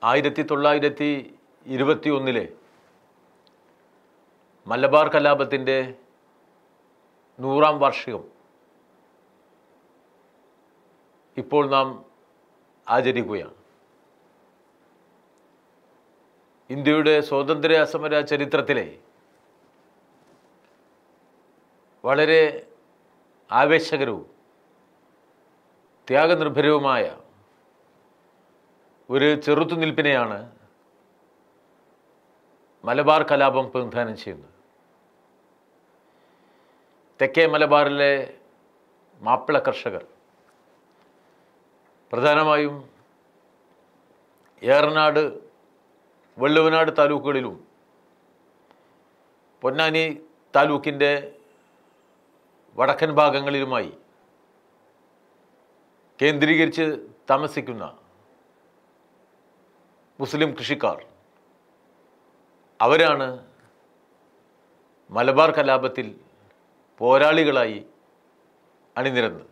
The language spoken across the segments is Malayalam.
1921 മലബാർ കലാപത്തിൻ്റെ 100-ാം വാർഷികം ഇപ്പോൾ നാം ആചരിക്കുകയാണ്. ഇന്ത്യയുടെ സ്വാതന്ത്ര്യ സമര ചരിത്രത്തിലെ വളരെ ആവേശകരവും ത്യാഗനിർഭരവുമായ ഒരു ചെറുത്തുനിൽപ്പിനെയാണ് മലബാർ കലാപം പ്രതിനിധാനം ചെയ്യുന്നത്. തെക്കേ മലബാറിലെ മാപ്പിള കർഷകർ പ്രധാനമായും ഏറനാട്, വെള്ളുവനാട് താലൂക്കുകളിലും പൊന്നാനി താലൂക്കിൻ്റെ വടക്കൻ ഭാഗങ്ങളിലുമായി കേന്ദ്രീകരിച്ച് താമസിക്കുന്ന മുസ്ലിം കൃഷിക്കാർ, അവരാണ് മലബാർ കലാപത്തിൽ പോരാളികളായി അണിനിരന്നത്.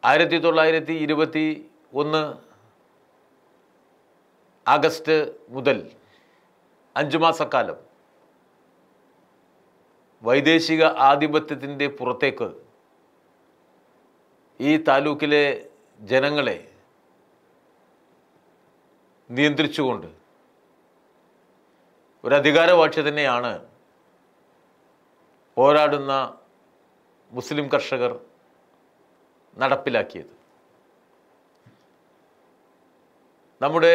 1921 ആഗസ്റ്റ് മുതൽ 5 മാസക്കാലം വൈദേശിക ആധിപത്യത്തിൻ്റെ പുറത്തേക്ക് ഈ താലൂക്കിലെ ജനങ്ങളെ നിയന്ത്രിച്ചുകൊണ്ട് ഒരു അധികാരവാഴ്ച തന്നെയാണ് പോരാടുന്ന മുസ്ലിം കർഷകർ നടപ്പിലാക്കിയത്. നമ്മുടെ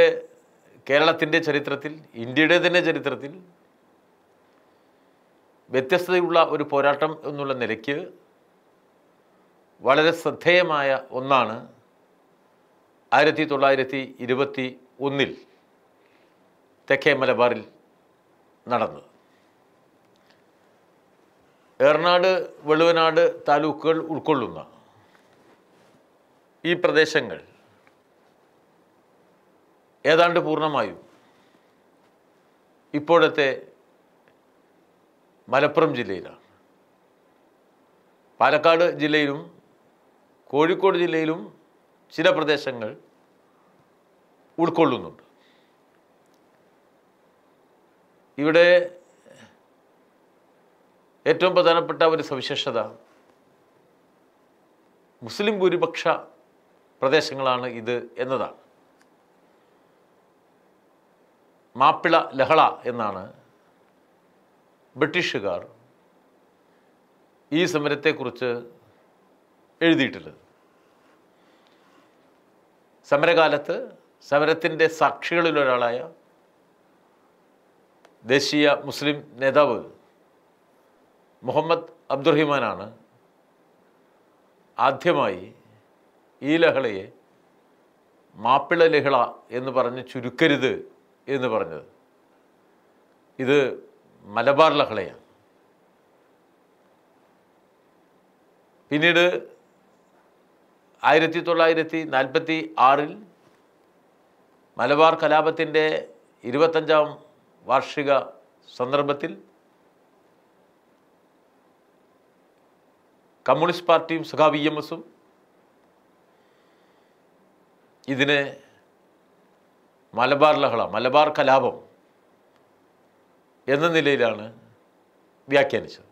കേരളത്തിൻ്റെ ചരിത്രത്തിൽ, ഇന്ത്യയുടെ തന്നെ ചരിത്രത്തിൽ വ്യത്യസ്തതയുള്ള ഒരു പോരാട്ടം എന്നുള്ള നിലയ്ക്ക് വളരെ ശ്രദ്ധേയമായ ഒന്നാണ് 1921 തെക്കേ മലബാറിൽ നടന്നത്. ഏറനാട്, വെള്ളുവനാട് താലൂക്കുകൾ ഉൾക്കൊള്ളുന്ന ഈ പ്രദേശങ്ങൾ ഏതാണ്ട് പൂർണ്ണമായും ഇപ്പോഴത്തെ മലപ്പുറം ജില്ലയിലാണ്. പാലക്കാട് ജില്ലയിലും കോഴിക്കോട് ജില്ലയിലും ചില പ്രദേശങ്ങൾ ഉൾക്കൊള്ളുന്നുണ്ട്. ഇവിടെ ഏറ്റവും പ്രധാനപ്പെട്ട ഒരു സവിശേഷത മുസ്ലിം ഭൂരിപക്ഷ പ്രദേശങ്ങളാണ് ഇത് എന്നതാണ്. മാപ്പിള ലഹള എന്നാണ് ബ്രിട്ടീഷുകാർ ഈ സമരത്തെക്കുറിച്ച് എഴുതിയിട്ടുള്ളത്. സമരകാലത്ത് സമരത്തിൻ്റെ സാക്ഷികളിലൊരാളായ ദേശീയ മുസ്ലിം നേതാവ് മുഹമ്മദ് അബ്ദുറഹിമാനാണ് ആദ്യമായി ഈ ലഹളയെ മാപ്പിള ലഹള എന്ന് പറഞ്ഞ് ചുരുക്കരുത് എന്ന് പറഞ്ഞത്. ഇത് മലബാർ ലഹളയാണ്. പിന്നീട് 1946 മലബാർ കലാപത്തിൻ്റെ 25-ാം വാർഷിക സന്ദർഭത്തിൽ കമ്മ്യൂണിസ്റ്റ് പാർട്ടിയും സഖാവ് EMSഉം ഇതിനെ മലബാർ ലഹള, മലബാർ കലാപം എന്ന നിലയിലാണ് വ്യാഖ്യാനിച്ചത്.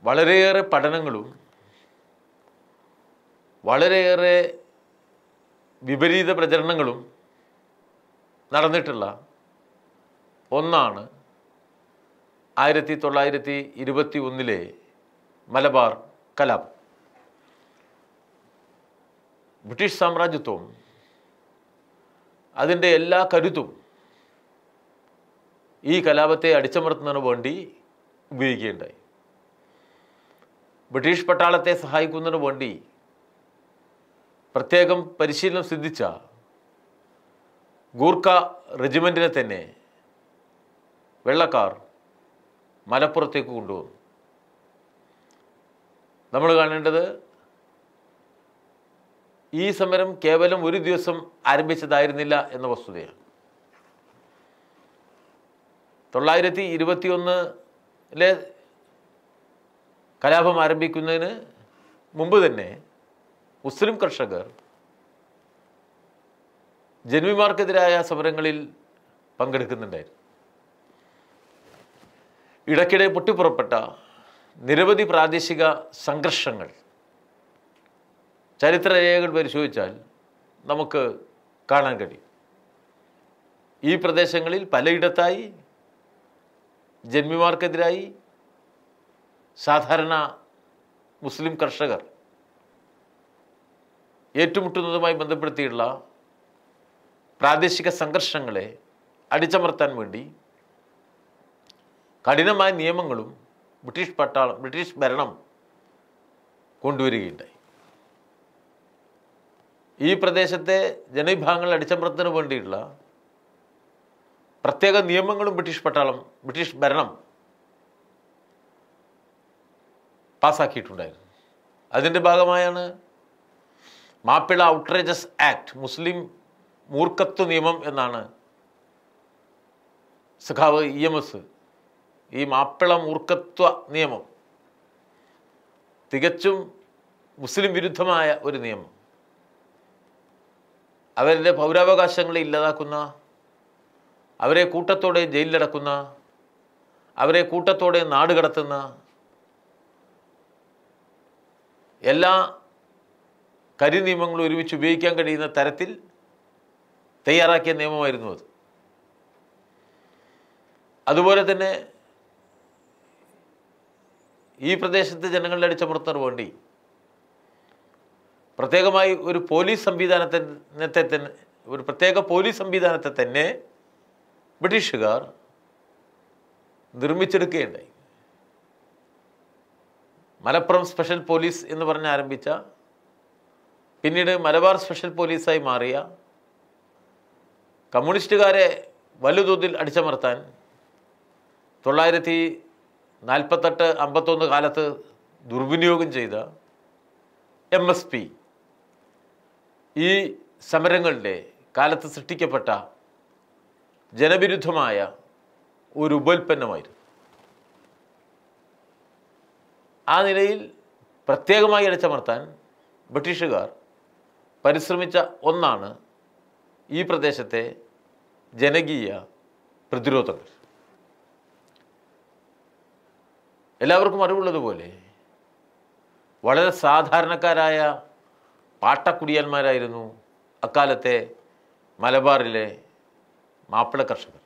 വളരെയേറെ പഠനങ്ങളും വളരെയേറെ വിപരീത പ്രചരണങ്ങളും നടന്നിട്ടുള്ള ഒന്നാണ് 1921 മലബാർ കലാപം. ബ്രിട്ടീഷ് സാമ്രാജ്യത്വം അതിൻ്റെ എല്ലാ കരുത്തും ഈ കലാപത്തെ അടിച്ചമർത്തുന്നതിന് വേണ്ടി ഉപയോഗിക്കുകയുണ്ടായി. ബ്രിട്ടീഷ് പട്ടാളത്തെ സഹായിക്കുന്നതിന് വേണ്ടി പ്രത്യേകം പരിശീലനം സിദ്ധിച്ച ഗൂർഖ റെജിമെൻറ്റിനെ തന്നെ വെള്ളക്കാർ മലപ്പുറത്തേക്ക് കൊണ്ടുവന്നു. നമ്മൾ കാണേണ്ടത് ഈ സമരം കേവലം ഒരു ദിവസം ആരംഭിച്ചതായിരുന്നില്ല എന്ന വസ്തുതയാണ്. 1921 കലാപം ആരംഭിക്കുന്നതിന് മുമ്പ് തന്നെ മുസ്ലിം കർഷകർ ജന്മിമാർക്കെതിരായ സമരങ്ങളിൽ പങ്കെടുക്കുന്നുണ്ടായിരുന്നു. ഇടയ്ക്കിടെ പൊട്ടിപ്പുറപ്പെട്ട നിരവധി പ്രാദേശിക സംഘർഷങ്ങൾ ചരിത്രരേഖകൾ പരിശോധിച്ചാൽ നമുക്ക് കാണാൻ കഴിയും. ഈ പ്രദേശങ്ങളിൽ പലയിടത്തായി ജന്മിമാർക്കെതിരായി സാധാരണ മുസ്ലിം കർഷകർ ഏറ്റുമുട്ടുന്നതുമായി ബന്ധപ്പെടുത്തിയുള്ള പ്രാദേശിക സംഘർഷങ്ങളെ അടിച്ചമർത്താൻ വേണ്ടി കഠിനമായ നിയമങ്ങളും ബ്രിട്ടീഷ് ഭരണം കൊണ്ടുവരികയുണ്ടായി. ഈ പ്രദേശത്തെ ജനവിഭാഗങ്ങൾ അടിച്ചമർത്തുന്നതിന് വേണ്ടിയുള്ള പ്രത്യേക നിയമങ്ങളും ബ്രിട്ടീഷ് ഭരണം പാസ്സാക്കിയിട്ടുണ്ടായിരുന്നു. അതിൻ്റെ ഭാഗമായാണ് മാപ്പിള ഔട്ട്റേജസ് ആക്ട്, മുസ്ലിം മൂർഖത്വ നിയമം എന്നാണ് സഖാവ് EMS ഈ മാപ്പിള മൂർഖത്വ നിയമം, തികച്ചും മുസ്ലിം വിരുദ്ധമായ ഒരു നിയമം, അവരുടെ പൗരാവകാശങ്ങളെ ഇല്ലാതാക്കുന്ന, അവരെ കൂട്ടത്തോടെ ജയിലിലടക്കുന്ന, അവരെ കൂട്ടത്തോടെ നാട് കടത്തുന്ന എല്ലാ കരിനിയമങ്ങളും ഒരുമിച്ച് ഉപയോഗിക്കാൻ കഴിയുന്ന തരത്തിൽ തയ്യാറാക്കിയ നിയമമായിരുന്നു അത്. അതുപോലെ തന്നെ ഈ പ്രദേശത്തെ ജനങ്ങളുടെ അടിച്ചമർത്താൻ വേണ്ടി പ്രത്യേകമായി ഒരു പ്രത്യേക പോലീസ് സംവിധാനത്തെ തന്നെ ബ്രിട്ടീഷുകാർ നിർമ്മിച്ചെടുക്കുകയുണ്ടായി. മലപ്പുറം സ്പെഷ്യൽ പോലീസ് എന്ന് പറഞ്ഞ് ആരംഭിച്ച, പിന്നീട് മലബാർ സ്പെഷ്യൽ പോലീസായി മാറിയ കമ്മ്യൂണിസ്റ്റുകാരെ വലുതോതിൽ അടിച്ചമർത്താൻ 1948-51 കാലത്ത് ദുർവിനിയോഗം ചെയ്ത MSP ഈ സമരങ്ങളുടെ കാലത്ത് സൃഷ്ടിക്കപ്പെട്ട ജനവിരുദ്ധമായ ഒരു ഉപോൽപ്പന്നമായിരുന്നു. ആ നിലയിൽ പ്രത്യേകമായി അടിച്ചമർത്താൻ ബ്രിട്ടീഷുകാർ പരിശ്രമിച്ച ഒന്നാണ് ഈ പ്രദേശത്തെ ജനകീയ പ്രതിരോധങ്ങൾ. എല്ലാവർക്കും അറിവുള്ളതുപോലെ വളരെ സാധാരണക്കാരായ പാട്ടക്കുടിയന്മാരായിരുന്നു അക്കാലത്തെ മലബാറിലെ മാപ്പിള കർഷകർ.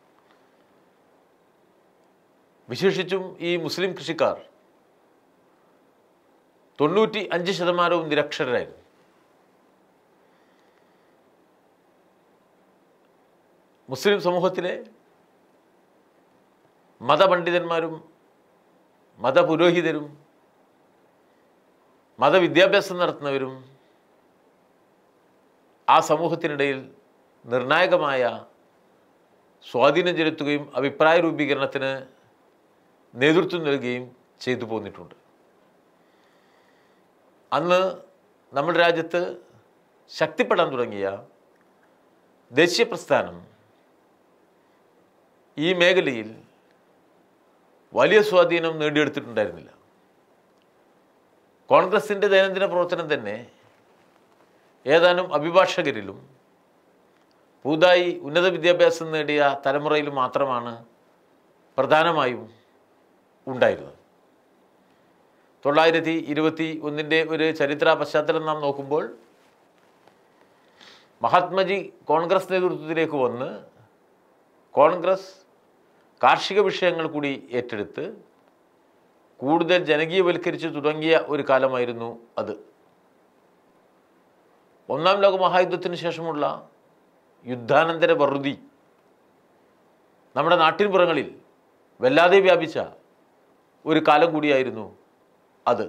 വിശേഷിച്ചും ഈ മുസ്ലിം കൃഷിക്കാർ 95% നിരക്ഷരരായിരുന്നു. മുസ്ലിം സമൂഹത്തിലെ മതപണ്ഡിതന്മാരും മതപുരോഹിതരും മതവിദ്യാഭ്യാസം നടത്തുന്നവരും ആ സമൂഹത്തിനിടയിൽ നിർണായകമായ സ്വാധീനം ചെലുത്തുകയും അഭിപ്രായ രൂപീകരണത്തിന് നേതൃത്വം നൽകുകയും ചെയ്തു പോന്നിട്ടുണ്ട്. അന്ന് നമ്മുടെ രാജ്യത്ത് ശക്തിപ്പെടാൻ തുടങ്ങിയ ദേശീയ പ്രസ്ഥാനം ഈ മേഖലയിൽ വലിയ സ്വാധീനം നേടിയെടുത്തിട്ടുണ്ടായിരുന്നില്ല. കോൺഗ്രസിൻ്റെ ദൈനംദിന പ്രവർത്തനം തന്നെ ഏതാനും അഭിഭാഷകരിലും പുതുതായി ഉന്നത വിദ്യാഭ്യാസം നേടിയ തലമുറയിലും മാത്രമാണ് പ്രധാനമായും ഉണ്ടായിരുന്നത്. 1921 ഒരു ചരിത്ര പശ്ചാത്തലം നാം നോക്കുമ്പോൾ മഹാത്മജി കോൺഗ്രസ് നേതൃത്വത്തിലേക്ക് വന്ന് കോൺഗ്രസ് കാർഷിക വിഷയങ്ങൾ കൂടി ഏറ്റെടുത്ത് കൂടുതൽ ജനകീയവൽക്കരിച്ച് തുടങ്ങിയ ഒരു കാലമായിരുന്നു അത്. ഒന്നാം ലോക മഹായുദ്ധത്തിന് ശേഷമുള്ള യുദ്ധാനന്തര വറുതി നമ്മുടെ നാട്ടിൻപുറങ്ങളിൽ വല്ലാതെ വ്യാപിച്ച ഒരു കാലം കൂടിയായിരുന്നു അത്.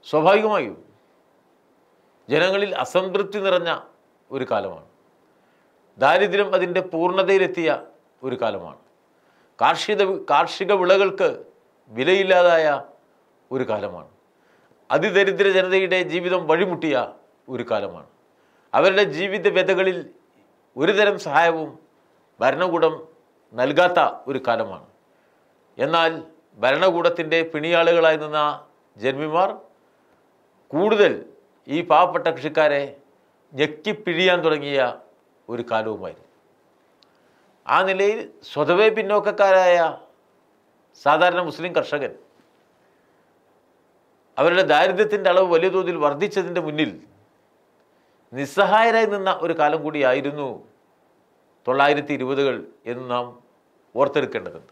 സ്വാഭാവികമായും ജനങ്ങളിൽ അസംതൃപ്തി നിറഞ്ഞ ഒരു കാലമാണ്. ദാരിദ്ര്യം അതിൻ്റെ പൂർണ്ണതയിലെത്തിയ ഒരു കാലമാണ്. കാർഷിക വിളകൾക്ക് വിലയില്ലാതായ ഒരു കാലമാണ്. അതിദരിദ്ര ജനതയുടെ ജീവിതം വഴിമുട്ടിയ ഒരു കാലമാണ്. അവരുടെ ജീവിത വ്യതകളിൽ ഒരുതരം സഹായവും ഭരണകൂടം നൽകാത്ത ഒരു കാലമാണ്. എന്നാൽ ഭരണകൂടത്തിൻ്റെ പിണിയാളുകളായി നിന്ന ജന്മിമാർ കൂടുതൽ ഈ പാവപ്പെട്ട കൃഷിക്കാരെ ഞെക്കിപ്പിഴിയാൻ തുടങ്ങിയ ഒരു കാലവുമായിരുന്നു. ആ നിലയിൽ സ്വതവേ പിന്നോക്കക്കാരായ സാധാരണ മുസ്ലിം കർഷകൻ അവരുടെ ദാരിദ്ര്യത്തിൻ്റെ അളവ് വലിയ തോതിൽ വർദ്ധിച്ചതിൻ്റെ മുന്നിൽ നിസ്സഹായരായി നിന്ന ഒരു കാലം കൂടിയായിരുന്നു 1920-കൾ എന്ന് നാം ഓർത്തെടുക്കേണ്ടതുണ്ട്.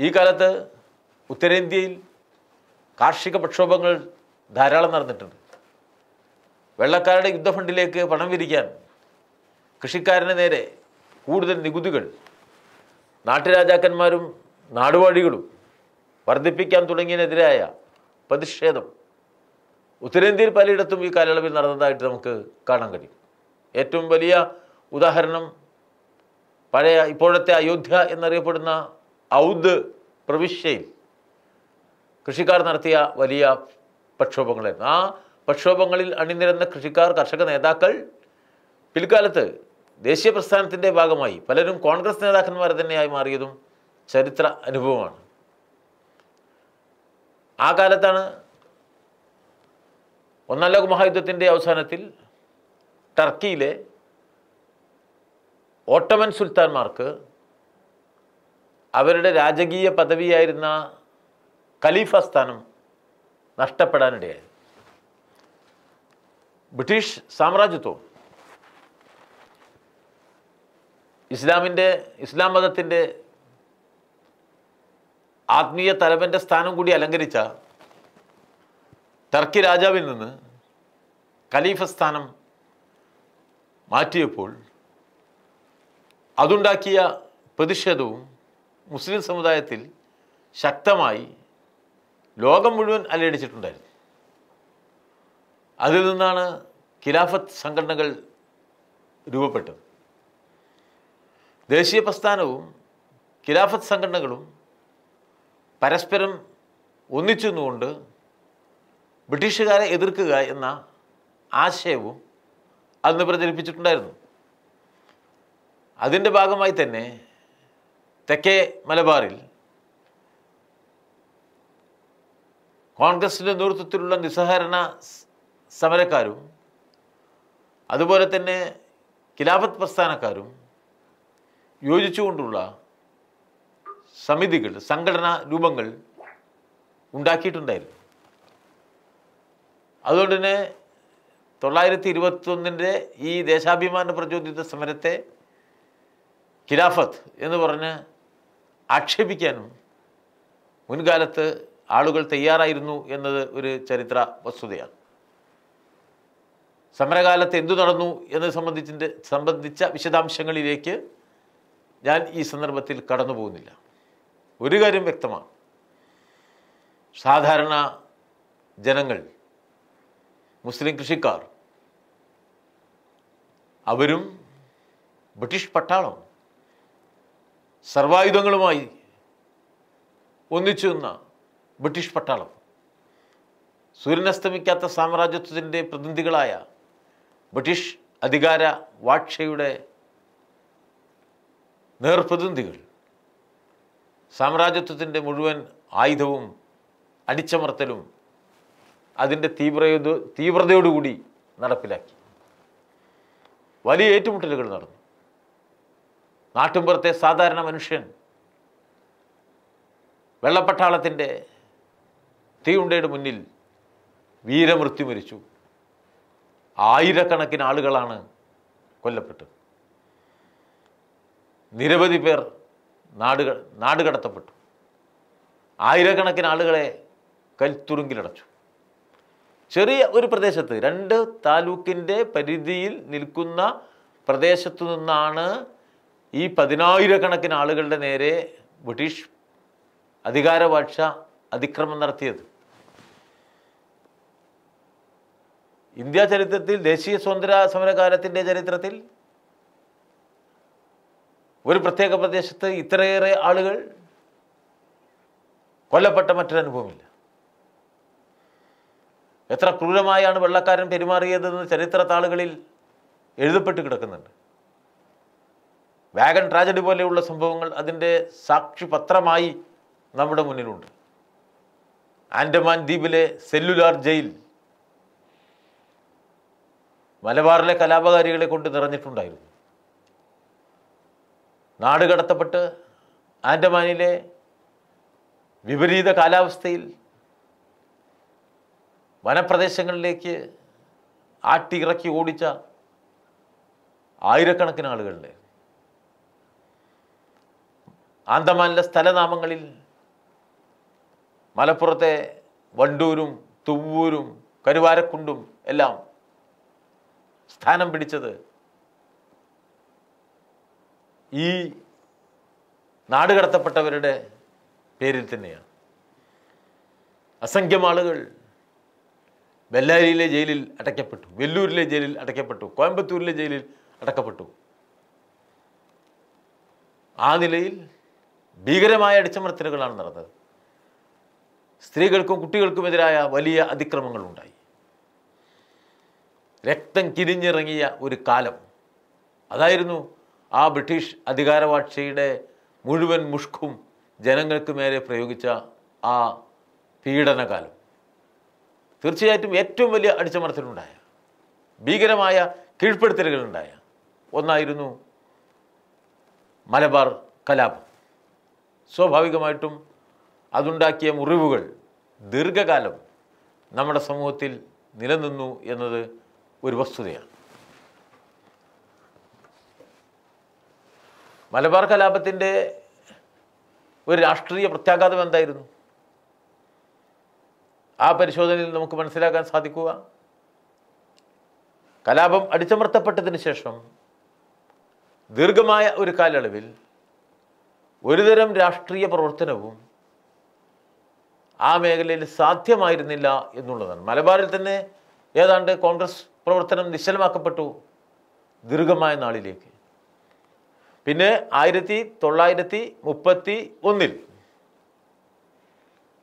ഈ കാലത്ത് ഉത്തരേന്ത്യയിൽ കാർഷിക പ്രക്ഷോഭങ്ങൾ ധാരാളം നടന്നിട്ടുണ്ട്. വെള്ളക്കാരുടെ യുദ്ധഫണ്ടിലേക്ക് പണം വിരിക്കാൻ കൃഷിക്കാരന് നേരെ കൂടുതൽ നികുതികൾ നാട്ടുരാജാക്കന്മാരും നാടുവാഴികളും വർദ്ധിപ്പിക്കാൻ തുടങ്ങിയതിനെതിരായ പ്രതിഷേധം ഉത്തരേന്ത്യയിൽ പലയിടത്തും ഈ കാലയളവിൽ നടന്നതായിട്ട് നമുക്ക് കാണാൻ കഴിയും. ഏറ്റവും വലിയ ഉദാഹരണം ഇപ്പോഴത്തെ അയോധ്യ എന്നറിയപ്പെടുന്ന ഔദ് പ്രവിശ്യയിൽ കൃഷിക്കാർ നടത്തിയ വലിയ പ്രക്ഷോഭങ്ങളായിരുന്നു. ആ പ്രക്ഷോഭങ്ങളിൽ അണിനിരന്ന കർഷക നേതാക്കൾ പിൽക്കാലത്ത് ദേശീയ പ്രസ്ഥാനത്തിൻ്റെ ഭാഗമായി പലരും കോൺഗ്രസ് നേതാക്കന്മാർ തന്നെയായി മാറിയതും ചരിത്ര അനുഭവമാണ്. ആ കാലത്താണ് ഒന്നാം ലോക മഹായുദ്ധത്തിൻ്റെ അവസാനത്തിൽ ടർക്കിയിലെ ഓട്ടോമൻ സുൽത്താൻമാർക്ക് അവരുടെ രാജകീയ പദവിയായിരുന്ന ഖലീഫ സ്ഥാനം നഷ്ടപ്പെടാനിടയായത്. ബ്രിട്ടീഷ് സാമ്രാജ്യത്വം ഇസ്ലാം മതത്തിൻ്റെ ആത്മീയ തലവൻ്റെ സ്ഥാനം കൂടി അലങ്കരിച്ച ടർക്കി രാജാവിൽ നിന്ന് ഖലീഫ സ്ഥാനം മാറ്റിയപ്പോൾ അതുണ്ടാക്കിയ പ്രതിഷേധവും മുസ്ലിം സമുദായത്തിൽ ശക്തമായി ലോകം മുഴുവൻ അലയടിച്ചിട്ടുണ്ടായിരുന്നു. അതിൽ നിന്നാണ് ഖിലാഫത്ത് സംഘടനകൾ രൂപപ്പെട്ടത്. ദേശീയ പ്രസ്ഥാനവും ഖിലാഫത്ത് സംഘടനകളും പരസ്പരം ഒന്നിച്ചു നിന്നുകൊണ്ട് ബ്രിട്ടീഷുകാരെ എതിർക്കുക എന്ന ആശയവും അന്ന് പ്രചരിപ്പിച്ചിട്ടുണ്ടായിരുന്നു. അതിൻ്റെ ഭാഗമായി തന്നെ തെക്കേ മലബാറിൽ കോൺഗ്രസിൻ്റെ നേതൃത്വത്തിലുള്ള നിസ്സഹകരണ സമരക്കാരും അതുപോലെ തന്നെ ഖിലാഫത്ത് പ്രസ്ഥാനക്കാരും യോജിച്ചുകൊണ്ടുള്ള സമിതികൾ, സംഘടനാ രൂപങ്ങൾ ഉണ്ടാക്കിയിട്ടുണ്ടായിരുന്നു. അതുകൊണ്ട് തന്നെ 1921 ഈ ദേശാഭിമാന പ്രചോദിത സമരത്തെ ഖിലാഫത്ത് എന്ന് പറഞ്ഞ് ആക്ഷേപിക്കാനും മുൻകാലത്ത് ആളുകൾ തയ്യാറായിരുന്നു എന്നത് ഒരു ചരിത്ര വസ്തുതയാണ്. സമരകാലത്ത് എന്തു നടന്നു എന്ന് സംബന്ധിച്ച വിശദാംശങ്ങളിലേക്ക് ഞാൻ ഈ സന്ദർഭത്തിൽ കടന്നു പോകുന്നില്ല. ഒരു കാര്യം വ്യക്തമാണ്, സാധാരണ ജനങ്ങൾ, മുസ്ലിം കൃഷിക്കാർ, അവരും ബ്രിട്ടീഷ് പട്ടാളം സർവായുധങ്ങളുമായി ഒന്നിച്ചു നിന്ന ബ്രിട്ടീഷ് പട്ടാളം, സൂര്യനസ്തമിക്കാത്ത സാമ്രാജ്യത്വത്തിൻ്റെ പ്രതിനിധികളായ ബ്രിട്ടീഷ് അധികാര വാഴ്ചയുടെ നേർപ്രതിനിധികൾ സാമ്രാജ്യത്വത്തിൻ്റെ മുഴുവൻ ആയുധവും അടിച്ചമർത്തലും അതിൻ്റെ തീവ്രതയോടുകൂടി നടപ്പിലാക്കി. വലിയ ഏറ്റുമുട്ടലുകൾ നടന്നു. നാട്ടുമ്പുറത്തെ സാധാരണ മനുഷ്യൻ വെള്ളപ്പട്ടാളത്തിൻ്റെ തീയുണ്ടയുടെ മുന്നിൽ വീരമൃത്യു മരിച്ചു. ആയിരക്കണക്കിന് ആളുകളാണ് കൊല്ലപ്പെട്ടത്. നിരവധി പേർ നാടുകടത്തപ്പെട്ടു. ആയിരക്കണക്കിന് ആളുകളെ കൽത്തുറുങ്കിലടച്ചു. ചെറിയ ഒരു പ്രദേശത്ത്, 2 താലൂക്കിൻ്റെ പരിധിയിൽ നിൽക്കുന്ന പ്രദേശത്തു നിന്നാണ് ഈ 10,000-കണക്കിന് ആളുകളുടെ നേരെ ബ്രിട്ടീഷ് അധികാരവാഴ്ച അതിക്രമം നടത്തിയത്. ഇന്ത്യ ചരിത്രത്തിൽ, ദേശീയ സ്വാതന്ത്ര്യ സമരകാലത്തിൻ്റെ ചരിത്രത്തിൽ ഒരു പ്രത്യേക പ്രദേശത്ത് ഇത്രയേറെ ആളുകൾ കൊല്ലപ്പെട്ട മറ്റൊരനുഭവമില്ല. എത്ര ക്രൂരമായാണ് വെള്ളക്കാരൻ പെരുമാറിയതെന്ന് ചരിത്ര താളുകളിൽ എഴുതപ്പെട്ട് കിടക്കുന്നുണ്ട്. വാഗൺ ട്രാജഡി പോലെയുള്ള സംഭവങ്ങൾ അതിൻ്റെ സാക്ഷിപത്രമായി നമ്മുടെ മുന്നിലുണ്ട്. ആൻഡമാൻ ദ്വീപിലെ സെല്ലുലാർ ജയിൽ മലബാറിലെ കലാപകാരികളെ കൊണ്ട് നിറഞ്ഞിട്ടുണ്ടായിരുന്നു. നാട് കടത്തപ്പെട്ട് ആൻഡമാനിലെ വിപരീത കാലാവസ്ഥയിൽ വനപ്രദേശങ്ങളിലേക്ക് ആട്ടിയിറക്കി ഓടിച്ച ആയിരക്കണക്കിന് ആളുകളുടെ ആൻഡമാനിലെ സ്ഥലനാമങ്ങളിൽ മലപ്പുറത്തെ വണ്ടൂരും തുവ്വൂരും കരുവാരക്കുണ്ടും എല്ലാം സ്ഥാനം പിടിച്ചത് ഈ നാട് കടത്തപ്പെട്ടവരുടെ പേരിൽ തന്നെയാണ്. അസംഖ്യം ആളുകൾ ബെല്ലാരിയിലെ ജയിലിൽ അടയ്ക്കപ്പെട്ടു, വെല്ലൂരിലെ ജയിലിൽ അടയ്ക്കപ്പെട്ടു, കോയമ്പത്തൂരിലെ ജയിലിൽ അടക്കപ്പെട്ടു. ആ നിലയിൽ ഭീകരമായ അടിച്ചമർത്തലുകളാണ് നടന്നത്. സ്ത്രീകൾക്കും കുട്ടികൾക്കുമെതിരായ വലിയ അതിക്രമങ്ങളുണ്ടായി. രക്തം കിരിഞ്ഞിറങ്ങിയ ഒരു കാലം അതായിരുന്നു ആ ബ്രിട്ടീഷ് അധികാരവാഴ്ചയുടെ മുഴുവൻ മുഷ്കും ജനങ്ങൾക്ക് മേലെ പ്രയോഗിച്ച ആ പീഡനകാലം. തീർച്ചയായിട്ടും ഏറ്റവും വലിയ അടിച്ചമർത്തലുണ്ടായ, ഭീകരമായ കീഴ്പ്പെടുത്തലുകളുണ്ടായ ഒന്നായിരുന്നു മലബാർ കലാപം. സ്വാഭാവികമായിട്ടും അതുണ്ടാക്കിയ മുറിവുകൾ ദീർഘകാലം നമ്മുടെ സമൂഹത്തിൽ നിലനിന്നു എന്നത് ഒരു വസ്തുതയാണ്. മലബാർ കലാപത്തിൻ്റെ ഒരു രാഷ്ട്രീയ പ്രത്യാഘാതം എന്തായിരുന്നു? ആ പരിശോധനയിൽ നമുക്ക് മനസ്സിലാക്കാൻ സാധിക്കുക, കലാപം അടിച്ചമർത്തപ്പെട്ടതിന് ശേഷം ദീർഘമായ ഒരു കാലയളവിൽ ഒരുതരം രാഷ്ട്രീയ പ്രവർത്തനവും ആ മേഖലയിൽ സാധ്യമായിരുന്നില്ല എന്നുള്ളതാണ്. മലബാറിൽ തന്നെ ഏതാണ്ട് കോൺഗ്രസ് പ്രവർത്തനം നിശ്ചലമാക്കപ്പെട്ടു ദീർഘമായ നാളിലേക്ക്. പിന്നെ 1931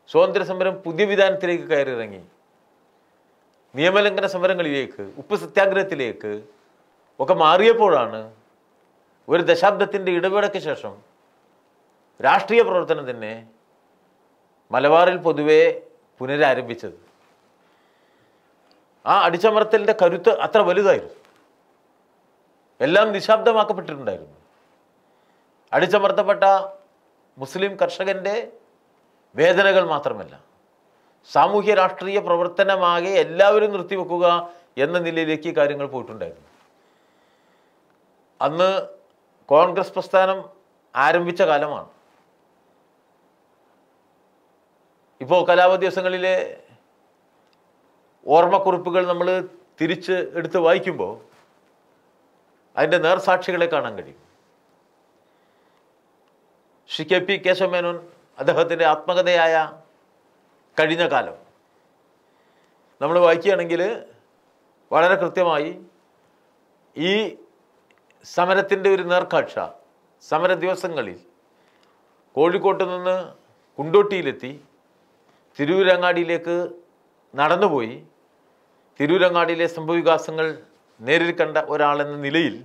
സ്വാതന്ത്ര്യസമരം പുതിയ വിധാനത്തിലേക്ക് കയറിയിറങ്ങി. നിയമലംഘന സമരങ്ങളിലേക്ക്, ഉപ്പ് സത്യാഗ്രഹത്തിലേക്ക് ഒക്കെ മാറിയപ്പോഴാണ് ഒരു ദശാബ്ദത്തിൻ്റെ ഇടവേളയ്ക്ക് ശേഷം രാഷ്ട്രീയ പ്രവർത്തനം തന്നെ മലബാറിൽ പൊതുവെ പുനരാരംഭിച്ചത്. ആ അടിച്ചമർത്തലിൻ്റെ കരുത്ത് അത്ര വലുതായിരുന്നു. എല്ലാം നിശബ്ദമാക്കപ്പെട്ടിട്ടുണ്ടായിരുന്നു. അടിച്ചമർത്തപ്പെട്ട മുസ്ലിം കർഷകൻ്റെ വേദനകൾ മാത്രമല്ല, സാമൂഹ്യ രാഷ്ട്രീയ പ്രവർത്തനമാകെ എല്ലാവരും നിർത്തിവെക്കുക എന്ന നിലയിലേക്ക് കാര്യങ്ങൾ പോയിട്ടുണ്ടായിരുന്നു. അന്ന് കോൺഗ്രസ് പ്രസ്ഥാനം ആരംഭിച്ച കാലമാണ്. ഇപ്പോൾ കലാപ ദിവസങ്ങളിലെ ഓർമ്മക്കുറിപ്പുകൾ നമ്മൾ തിരിച്ച് എടുത്ത് വായിക്കുമ്പോൾ അതിൻ്റെ നേർസാക്ഷികളെ കാണാൻ കഴിയും. ശ്രീ KP കേശവമേനോൻ അദ്ദേഹത്തിൻ്റെ ആത്മകഥയായ കഴിഞ്ഞ കാലം നമ്മൾ വായിക്കുകയാണെങ്കിൽ വളരെ കൃത്യമായി ഈ സമരത്തിൻ്റെ ഒരു നേർക്കാഴ്ച സമര ദിവസങ്ങളിൽ കോഴിക്കോട്ട് നിന്ന് കുണ്ടോട്ടിയിലെത്തി തിരൂരങ്ങാടിയിലേക്ക് നടന്നുപോയി തിരൂരങ്ങാടിയിലെ സംഭവവികാസങ്ങൾ നേരിൽ കണ്ട ഒരാളെന്ന നിലയിൽ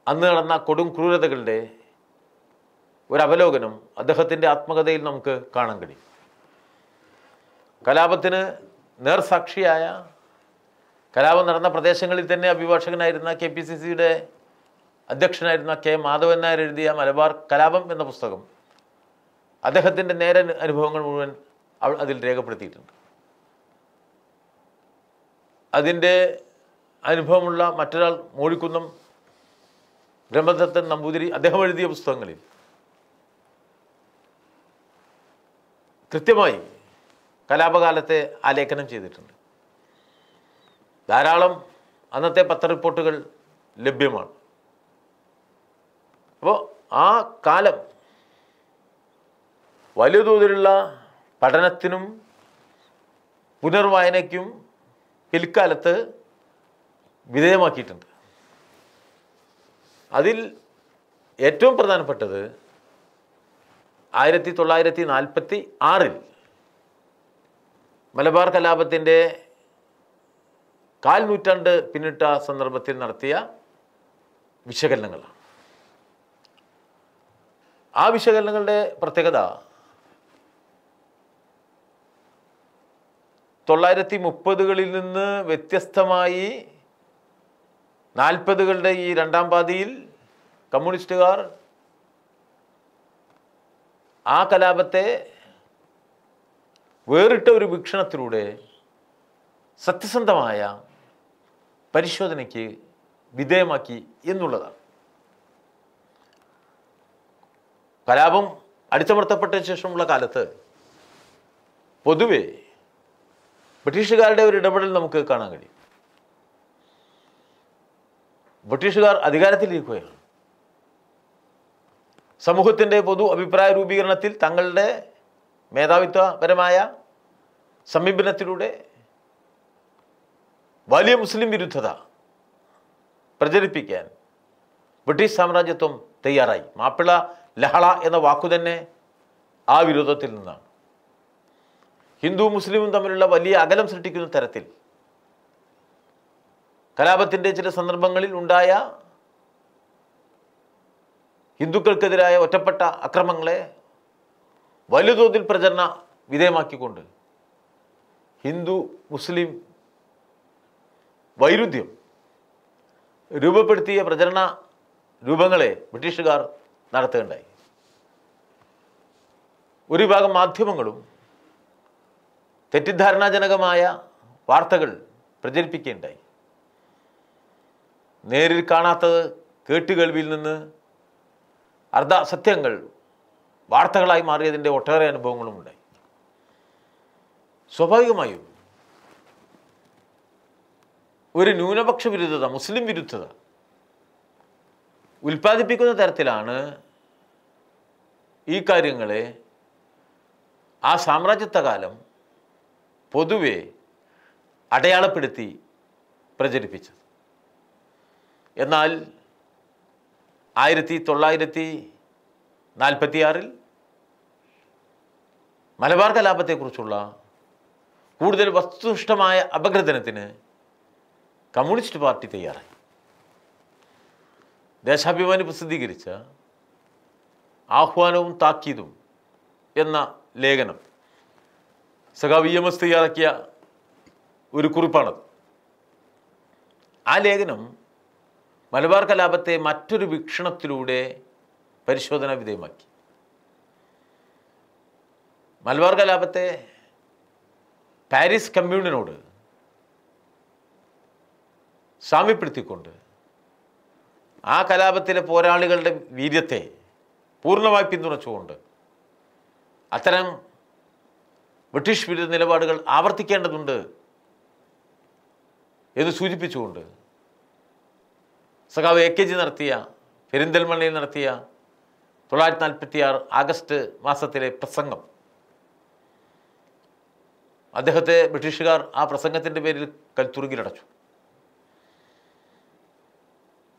അന്ന് നടന്ന കൊടും ക്രൂരതകളുടെ ഒരവലോകനം അദ്ദേഹത്തിൻ്റെ ആത്മകഥയിൽ നമുക്ക് കാണാൻ കഴിയും. കലാപത്തിന് നേർസാക്ഷിയായ, കലാപം നടന്ന പ്രദേശങ്ങളിൽ തന്നെ അഭിഭാഷകനായിരുന്ന KPCCയുടെ അധ്യക്ഷനായിരുന്ന K. മാധവൻ നായർ എഴുതിയ മലബാർ കലാപം എന്ന പുസ്തകം അദ്ദേഹത്തിൻ്റെ നേരെ അനുഭവങ്ങൾ മുഴുവൻ അതിൽ രേഖപ്പെടുത്തിയിട്ടുണ്ട്. അതിൻ്റെ അനുഭവമുള്ള മറ്റൊരാൾ മോഴിക്കുന്നം ബ്രഹ്മദത്തൻ നമ്പൂതിരി അദ്ദേഹം എഴുതിയ പുസ്തകങ്ങളിൽ കൃത്യമായി കലാപകാലത്തെ ആലേഖനം ചെയ്തിട്ടുണ്ട്. ധാരാളം അന്നത്തെ പത്രറിപ്പോർട്ടുകൾ ലഭ്യമാണ്. അപ്പോൾ ആ കാലം വലിയ തോതിലുള്ള പഠനത്തിനും പുനർവായനയ്ക്കും പിൽക്കാലത്ത് വിധേയമാക്കിയിട്ടുണ്ട്. അതിൽ ഏറ്റവും പ്രധാനപ്പെട്ടത് 1946 മലബാർ കലാപത്തിൻ്റെ കാൽനൂറ്റാണ്ട് പിന്നിട്ട സന്ദർഭത്തിൽ നടത്തിയ വിശകലനങ്ങളാണ്. ആ വിശകലനങ്ങളുടെ പ്രത്യേകത 1930കളിൽ നിന്ന് വ്യത്യസ്തമായി 40കളുടെ ഈ രണ്ടാം പാതിയിൽ കമ്മ്യൂണിസ്റ്റുകാർ ആ കലാപത്തെ വേറിട്ട ഒരു വീക്ഷണത്തിലൂടെ സത്യസന്ധമായ പരിശോധനയ്ക്ക് വിധേയമാക്കി എന്നുള്ളതാണ്. കലാപം അടിച്ചമർത്തപ്പെട്ട ശേഷമുള്ള കാലത്ത് പൊതുവെ ബ്രിട്ടീഷുകാരുടെ ഒരു ഇടപെടൽ നമുക്ക് കാണാൻ കഴിയും. ബ്രിട്ടീഷുകാർ അധികാരത്തിലിരിക്കുകയാണ്. സമൂഹത്തിൻ്റെ പൊതു അഭിപ്രായ രൂപീകരണത്തിൽ തങ്ങളുടെ മേധാവിത്വപരമായ സമീപനത്തിലൂടെ വലിയ മുസ്ലിം വിരുദ്ധത പ്രചരിപ്പിക്കാൻ ബ്രിട്ടീഷ് സാമ്രാജ്യത്വം തയ്യാറായി. മാപ്പിള ലഹള എന്ന വാക്കു തന്നെ ആ വിരോധത്തിൽ നിന്നാണ്. ഹിന്ദു മുസ്ലിമും തമ്മിലുള്ള വലിയ അകലം സൃഷ്ടിക്കുന്ന തരത്തിൽ കലാപത്തിൻ്റെ ചില സന്ദർഭങ്ങളിൽ ഉണ്ടായ ഹിന്ദുക്കൾക്കെതിരായ ഒറ്റപ്പെട്ട അക്രമങ്ങളെ വലിയ തോതിൽ പ്രചരണ വിധേയമാക്കിക്കൊണ്ട് ഹിന്ദു മുസ്ലിം വൈരുദ്ധ്യം രൂപപ്പെടുത്തിയ പ്രചരണ രൂപങ്ങളെ ബ്രിട്ടീഷുകാർ നടത്തുകയുണ്ടായി. ഒരു വിഭാഗം മാധ്യമങ്ങളും തെറ്റിദ്ധാരണാജനകമായ വാർത്തകൾ പ്രചരിപ്പിക്കുകയുണ്ടായി. നേരിൽ കാണാത്തത് കേട്ടുകേൾവിയിൽ നിന്ന് അർദ്ധസത്യങ്ങൾ വാർത്തകളായി മാറിയതിൻ്റെ ഒട്ടേറെ അനുഭവങ്ങളും ഉണ്ടായി. സ്വാഭാവികമായും ഒരു ന്യൂനപക്ഷ വിരുദ്ധത, മുസ്ലിം വിരുദ്ധത ഉൽപ്പാദിപ്പിക്കുന്ന തരത്തിലാണ് ഈ കാര്യങ്ങളെ ആ സാമ്രാജ്യത്വകാലം പൊതുവെ അടയാളപ്പെടുത്തി പ്രചരിപ്പിച്ചത്. എന്നാൽ 1946 മലബാർ കലാപത്തെക്കുറിച്ചുള്ള കൂടുതൽ വസ്തുനിഷ്ഠമായ അപഗ്രഥനത്തിന് കമ്മ്യൂണിസ്റ്റ് പാർട്ടി തയ്യാറായി. ദേശാഭിമാനി പ്രസിദ്ധീകരിച്ച ആഹ്വാനവും താക്കീതും എന്ന ലേഖനം സഖാവ് EMS തയ്യാറാക്കിയ ഒരു കുറിപ്പാണത്. ആ ലേഖനം മലബാർ കലാപത്തെ മറ്റൊരു വീക്ഷണത്തിലൂടെ പരിശോധന വിധേയമാക്കി. മലബാർ കലാപത്തെ പാരീസ് കമ്മ്യൂണിനോട് സാമ്യപ്പെടുത്തിക്കൊണ്ട് ആ കലാപത്തിലെ പോരാളികളുടെ വീര്യത്തെ പൂർണ്ണമായി പിന്തുണച്ചുകൊണ്ട് അത്തരം ബ്രിട്ടീഷ് വിരുദ്ധ നിലപാടുകൾ ആവർത്തിക്കേണ്ടതുണ്ട് എന്ന് സൂചിപ്പിച്ചുകൊണ്ട് സഖാവ് AKG നടത്തിയ, പെരിന്തൽമണ്ണയിൽ നടത്തിയ 1946 ആഗസ്റ്റ് മാസത്തിലെ പ്രസംഗം, അദ്ദേഹത്തെ ബ്രിട്ടീഷുകാർ ആ പ്രസംഗത്തിൻ്റെ പേരിൽ കൽത്തുറുങ്കിലടച്ചു.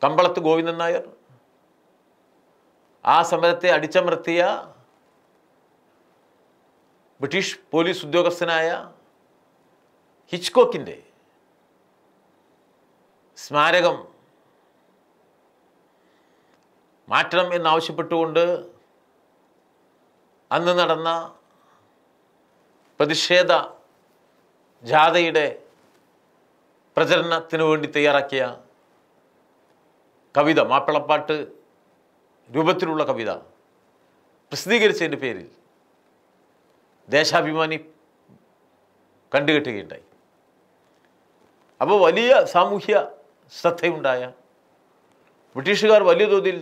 കമ്പളത്ത് ഗോവിന്ദൻ നായർ ആ സമരത്തെ അടിച്ചമർത്തിയ ബ്രിട്ടീഷ് പോലീസ് ഉദ്യോഗസ്ഥനായ ഹിച്ച്കോക്കിൻ്റെ സ്മാരകം മാറ്റണം എന്നാവശ്യപ്പെട്ടുകൊണ്ട് അന്ന് നടന്ന പ്രതിഷേധ ജാഥയുടെ പ്രചരണത്തിന് വേണ്ടി തയ്യാറാക്കിയ കവിത, മാപ്പിളപ്പാട്ട് രൂപത്തിലുള്ള കവിത പ്രസിദ്ധീകരിച്ചതിൻ്റെ പേരിൽ ദേശാഭിമാനി കണ്ടുകെട്ടുകയുണ്ടായി. അപ്പോൾ വലിയ സാമൂഹ്യ ശ്രദ്ധയുണ്ടായ, ബ്രിട്ടീഷുകാർ വലിയ തോതിൽ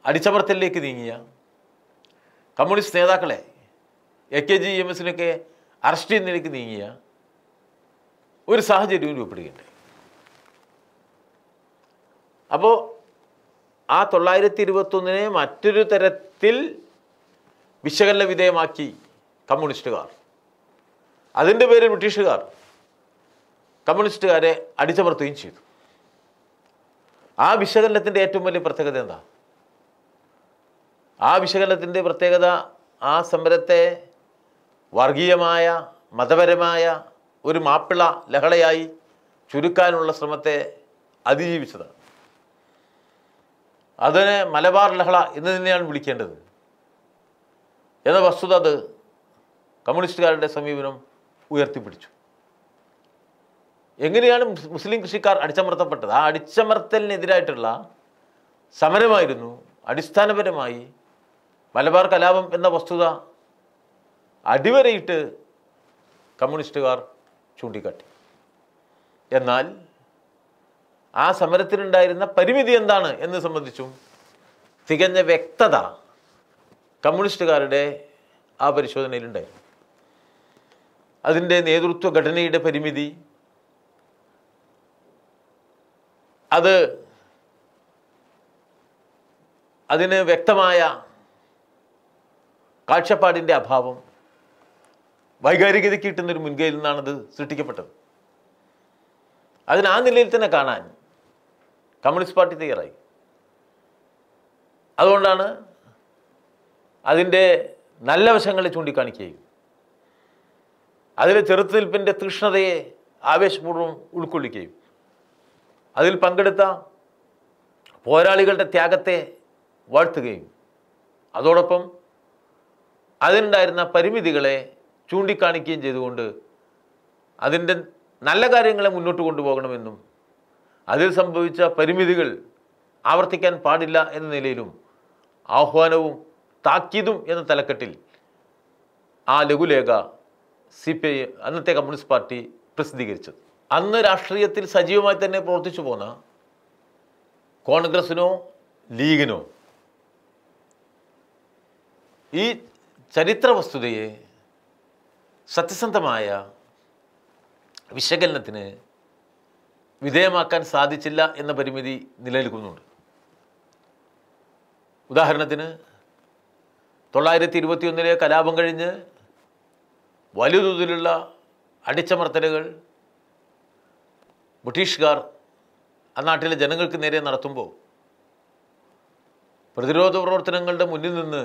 അടിച്ചമർത്തലിലേക്ക് നീങ്ങിയ കമ്മ്യൂണിസ്റ്റ് നേതാക്കളെ AKG EMSനൊക്കെ അറസ്റ്റ് ചെയ്യുന്നതിലേക്ക് നീങ്ങിയ ഒരു സാഹചര്യവും രൂപപ്പെടുകയുണ്ടായി. അപ്പോൾ ആ 1921 മറ്റൊരു തരത്തിൽ വിശകലന വിധേയമാക്കി കമ്മ്യൂണിസ്റ്റുകാർ. അതിൻ്റെ പേരിൽ ബ്രിട്ടീഷുകാർ കമ്മ്യൂണിസ്റ്റുകാരെ അടിച്ചമർത്തുകയും ചെയ്തു. ആ വിശകലനത്തിൻ്റെ ഏറ്റവും വലിയ പ്രത്യേകത എന്താ? ആ വിശകലനത്തിൻ്റെ പ്രത്യേകത ആ സമരത്തെ വർഗീയമായ, മതപരമായ ഒരു മാപ്പിള ലഹളയായി ചുരുക്കാനുള്ള ശ്രമത്തെ അതിജീവിച്ചതാണ്. അതിനെ മലബാർ ലഹള എന്ന് തന്നെയാണ് വിളിക്കേണ്ടത് എന്ന വസ്തുത അത് കമ്മ്യൂണിസ്റ്റുകാരുടെ സമീപനം ഉയർത്തിപ്പിടിച്ചു. എങ്ങനെയാണ് മുസ്ലിം കൃഷിക്കാർ അടിച്ചമർത്തപ്പെട്ടത്? ആ അടിച്ചമർത്തലിനെതിരായിട്ടുള്ള സമരമായിരുന്നു അടിസ്ഥാനപരമായി മലബാർ കലാപം എന്ന വസ്തുത അടിവരയിട്ട് കമ്മ്യൂണിസ്റ്റുകാർ ചൂണ്ടിക്കാട്ടി. എന്നാൽ ആ സമരത്തിനുണ്ടായിരുന്ന പരിമിതി എന്താണ് എന്ന് സംബന്ധിച്ചും തികഞ്ഞ വ്യക്തത കമ്മ്യൂണിസ്റ്റുകാരുടെ ആ പരിശോധനയിലുണ്ടായിരുന്നു. അതിൻ്റെ നേതൃത്വ ഘടനയുടെ പരിമിതി, അതിന് വ്യക്തമായ കാഴ്ചപ്പാടിൻ്റെ അഭാവം, വൈകാരികതയ്ക്ക് കിട്ടുന്നൊരു മുൻകൈയിൽ നിന്നാണത് സൃഷ്ടിക്കപ്പെട്ടത്. അതിന് ആ നിലയിൽ തന്നെ കാണാൻ കമ്മ്യൂണിസ്റ്റ് പാർട്ടി തയ്യാറായി. അതുകൊണ്ടാണ് അതിൻ്റെ നല്ല വശങ്ങളെ ചൂണ്ടിക്കാണിക്കുകയും അതിലെ ചെറുത്തുനിൽപ്പിൻ്റെ തീക്ഷ്ണതയെ ആവേശപൂർവ്വം ഉൾക്കൊള്ളിക്കുകയും അതിൽ പങ്കെടുത്ത പോരാളികളുടെ ത്യാഗത്തെ വാഴ്ത്തുകയും അതോടൊപ്പം അതിനുണ്ടായിരുന്ന പരിമിതികളെ ചൂണ്ടിക്കാണിക്കുകയും ചെയ്തുകൊണ്ട് അതിൻ്റെ നല്ല കാര്യങ്ങളെ മുന്നോട്ട് കൊണ്ടുപോകണമെന്നും അതിൽ സംഭവിച്ച പരിമിതികൾ ആവർത്തിക്കാൻ പാടില്ല എന്ന നിലയിലും ആഹ്വാനവും താക്കീതും എന്ന തലക്കെട്ടിൽ ആ ലഘുലേഖ CPI അന്നത്തെ കമ്മ്യൂണിസ്റ്റ് പാർട്ടി പ്രസിദ്ധീകരിച്ചത്. അന്ന് രാഷ്ട്രീയത്തിൽ സജീവമായി തന്നെ പ്രവർത്തിച്ചു പോന്ന കോൺഗ്രസിനോ ലീഗിനോ ഈ ചരിത്ര വസ്തുതയെ സത്യസന്ധമായ വിശകലനത്തിന് വിധേയമാക്കാൻ സാധിച്ചില്ല എന്ന പരിമിതി നിലനിൽക്കുന്നുണ്ട്. ഉദാഹരണത്തിന് 921 കലാപം കഴിഞ്ഞ് വലിയ തോതിലുള്ള അടിച്ചമർത്തലുകൾ ബ്രിട്ടീഷുകാർ ആ നാട്ടിലെ ജനങ്ങൾക്ക് നേരെ നടത്തുമ്പോൾ പ്രതിരോധ പ്രവർത്തനങ്ങളുടെ മുന്നിൽ നിന്ന്